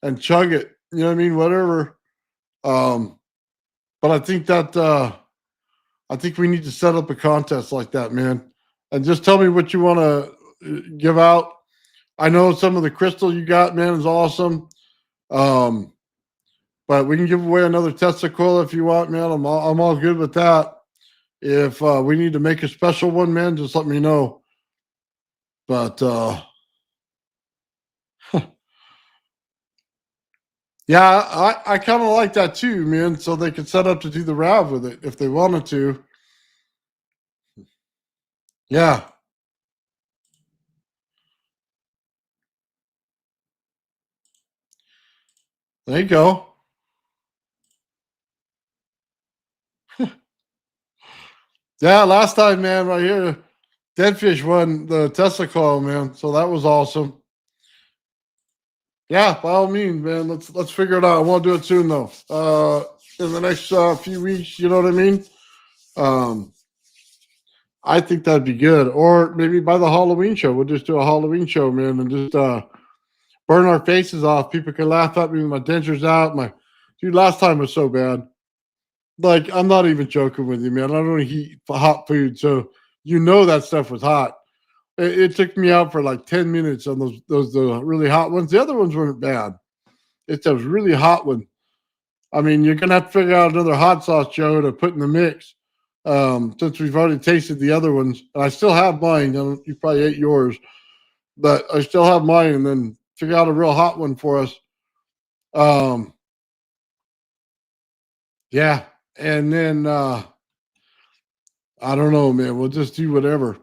S2: and chug it. You know what I mean? Whatever. But I think we need to set up a contest like that, man. And just tell me what you want to give out. I know some of the crystal you got, man, is awesome. But we can give away another Tesla coil if you want, man. I'm all good with that. If we need to make a special one, man, just let me know. But yeah, I kind of like that too, man. So they could set up to do the RAV with it if they wanted to. Yeah. There you go. Yeah, last time, man, right here, Deadfish won the Tesla coil, man. So that was awesome. Yeah, by all means, man. Let's figure it out. I want to do it soon though. In the next few weeks, you know what I mean? I think that'd be good. Or maybe by the Halloween show, we'll just do a Halloween show, man, and just burn our faces off. People can laugh at me with my dentures out. My dude, last time was so bad. Like, I'm not even joking with you, man. I don't eat hot food, so you know that stuff was hot. It took me out for like 10 minutes on those really hot ones. The other ones weren't bad. It's those really hot ones. I mean, you're gonna have to figure out another hot sauce, Joe, to put in the mix. Since we've already tasted the other ones, and I still have mine. You probably ate yours, but I still have mine. And then figure out a real hot one for us. Yeah, and then I don't know, man. We'll just do whatever.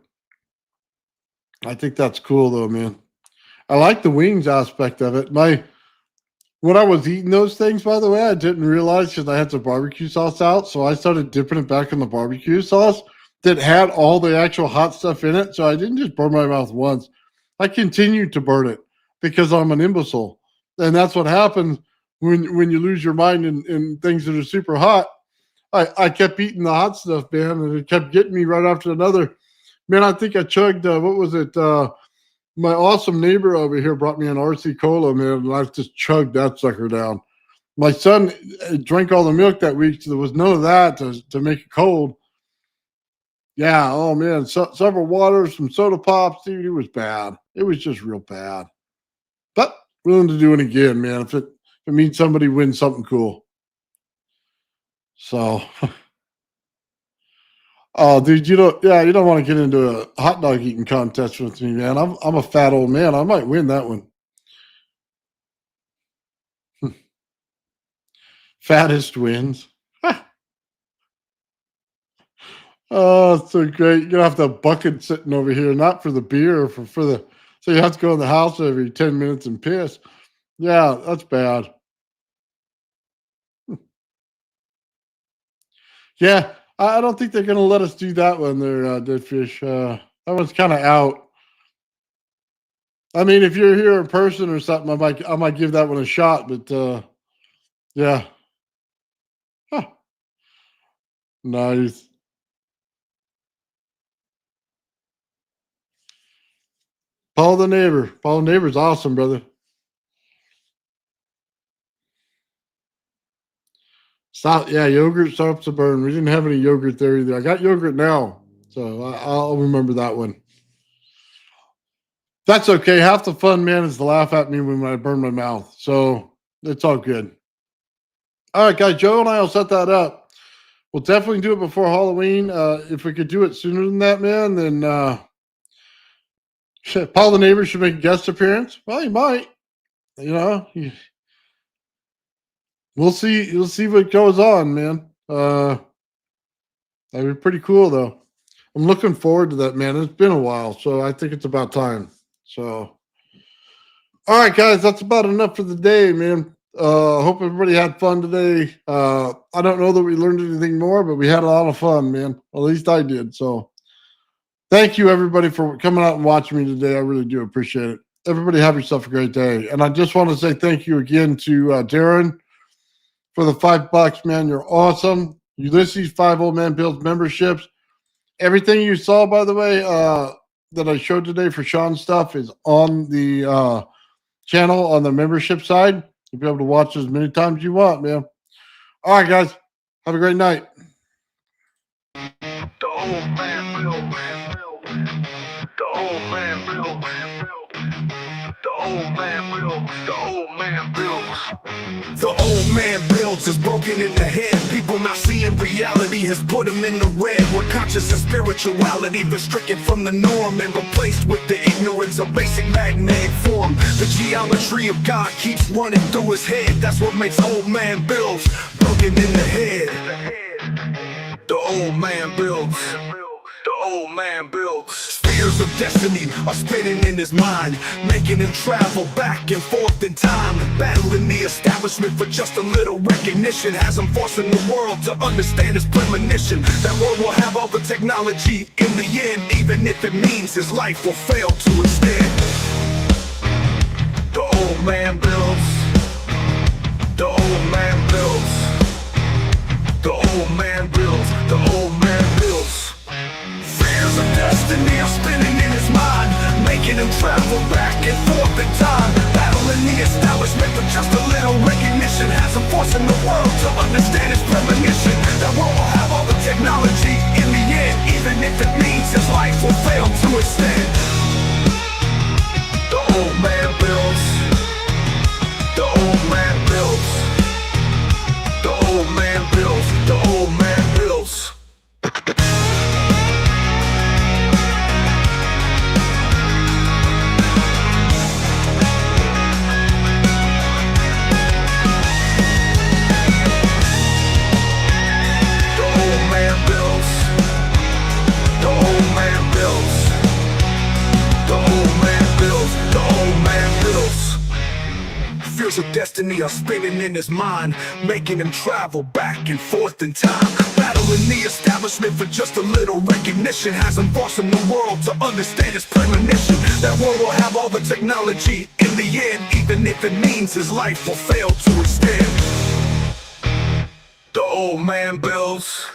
S2: I think that's cool, though, man. I like the wings aspect of it. When I was eating those things, by the way, I didn't realize because I had some barbecue sauce out, so I started dipping it back in the barbecue sauce that had all the actual hot stuff in it. So I didn't just burn my mouth once. I continued to burn it because I'm an imbecile. And that's what happens when you lose your mind in things that are super hot. I kept eating the hot stuff, man, and it kept getting me right after another. Man, I think I chugged, what was it? My awesome neighbor over here brought me an RC Cola, man, and I just chugged that sucker down. My son drank all the milk that week, so there was none of that to make it cold. Yeah, oh man, several waters, some soda pops, dude. It was bad. It was just real bad. But willing to do it again, man. If it means somebody wins something cool. So, oh, dude, you don't want to get into a hot dog eating contest with me, man. I'm a fat old man. I might win that one. Fattest wins. Oh, it's so great. You're gonna have the bucket sitting over here, not for the beer, for the so you have to go in the house every 10 minutes and piss. Yeah, that's bad. Yeah, I don't think they're gonna let us do that one there, Dead Fish. That one's kind of out. I mean, if you're here in person or something, I might give that one a shot, but yeah. Huh. Nice. Paul the neighbor. Paul the neighbor's awesome, brother. Stop. Yeah, yogurt stops to burn. We didn't have any yogurt there either. I got yogurt now, so I'll remember that one. That's okay. Half the fun, man, is to laugh at me when I burn my mouth. So it's all good. All right, guys. Joe and I will set that up. We'll definitely do it before Halloween. If we could do it sooner than that, man, then Paul the neighbor should make a guest appearance. Well, he might. You know, we'll see. We'll see what goes on, man. That'd be pretty cool, though. I'm looking forward to that, man. It's been a while, so I think it's about time. So, all right, guys, that's about enough for the day, man. Hope everybody had fun today. I don't know that we learned anything more, but we had a lot of fun, man. At least I did. So, thank you, everybody, for coming out and watching me today. I really do appreciate it. Everybody have yourself a great day. And I just want to say thank you again to Darren for the $5, man. You're awesome. Ulysses, 5 Old Man Builds memberships. Everything you saw, by the way, that I showed today for Sean's stuff is on the channel on the membership side. You'll be able to watch as many times as you want, man. All right, guys. Have a great night.
S1: The old man Bill. The old man Bill. The old man Bill. The old man builds. The old man builds is broken in the head. People not seeing reality has put him in the red. Where conscious and spirituality been stricken from the norm and replaced with the ignorance of basic magnetic form. The geometry of God keeps running through his head. That's what makes old man builds broken in the head. The old man builds. The old man builds. Spheres of destiny are spinning in his mind, making him travel back and forth in time, battling the establishment for just a little recognition. Has him forcing the world to understand his premonition. That world will have all the technology in the end, even if it means his life will fail to instead. The old man builds. The old man builds. The old man builds. The old man builds. Fears of destiny are spinning in his mind, making him travel back and forth in time, battling the establishment for just a little recognition. Has him forcing the world to understand his premonition. That world will have all the technology in the end, even if it means his life will fail to extend. The old man builds. The old man builds. The old man builds. The old man builds. Fears of destiny are spinning in his mind, making him travel back and forth in time, battling the establishment for just a little recognition. Has him forcing the world to understand his premonition. That world will have all the technology in the end, even if it means his life will fail to extend. The old man builds.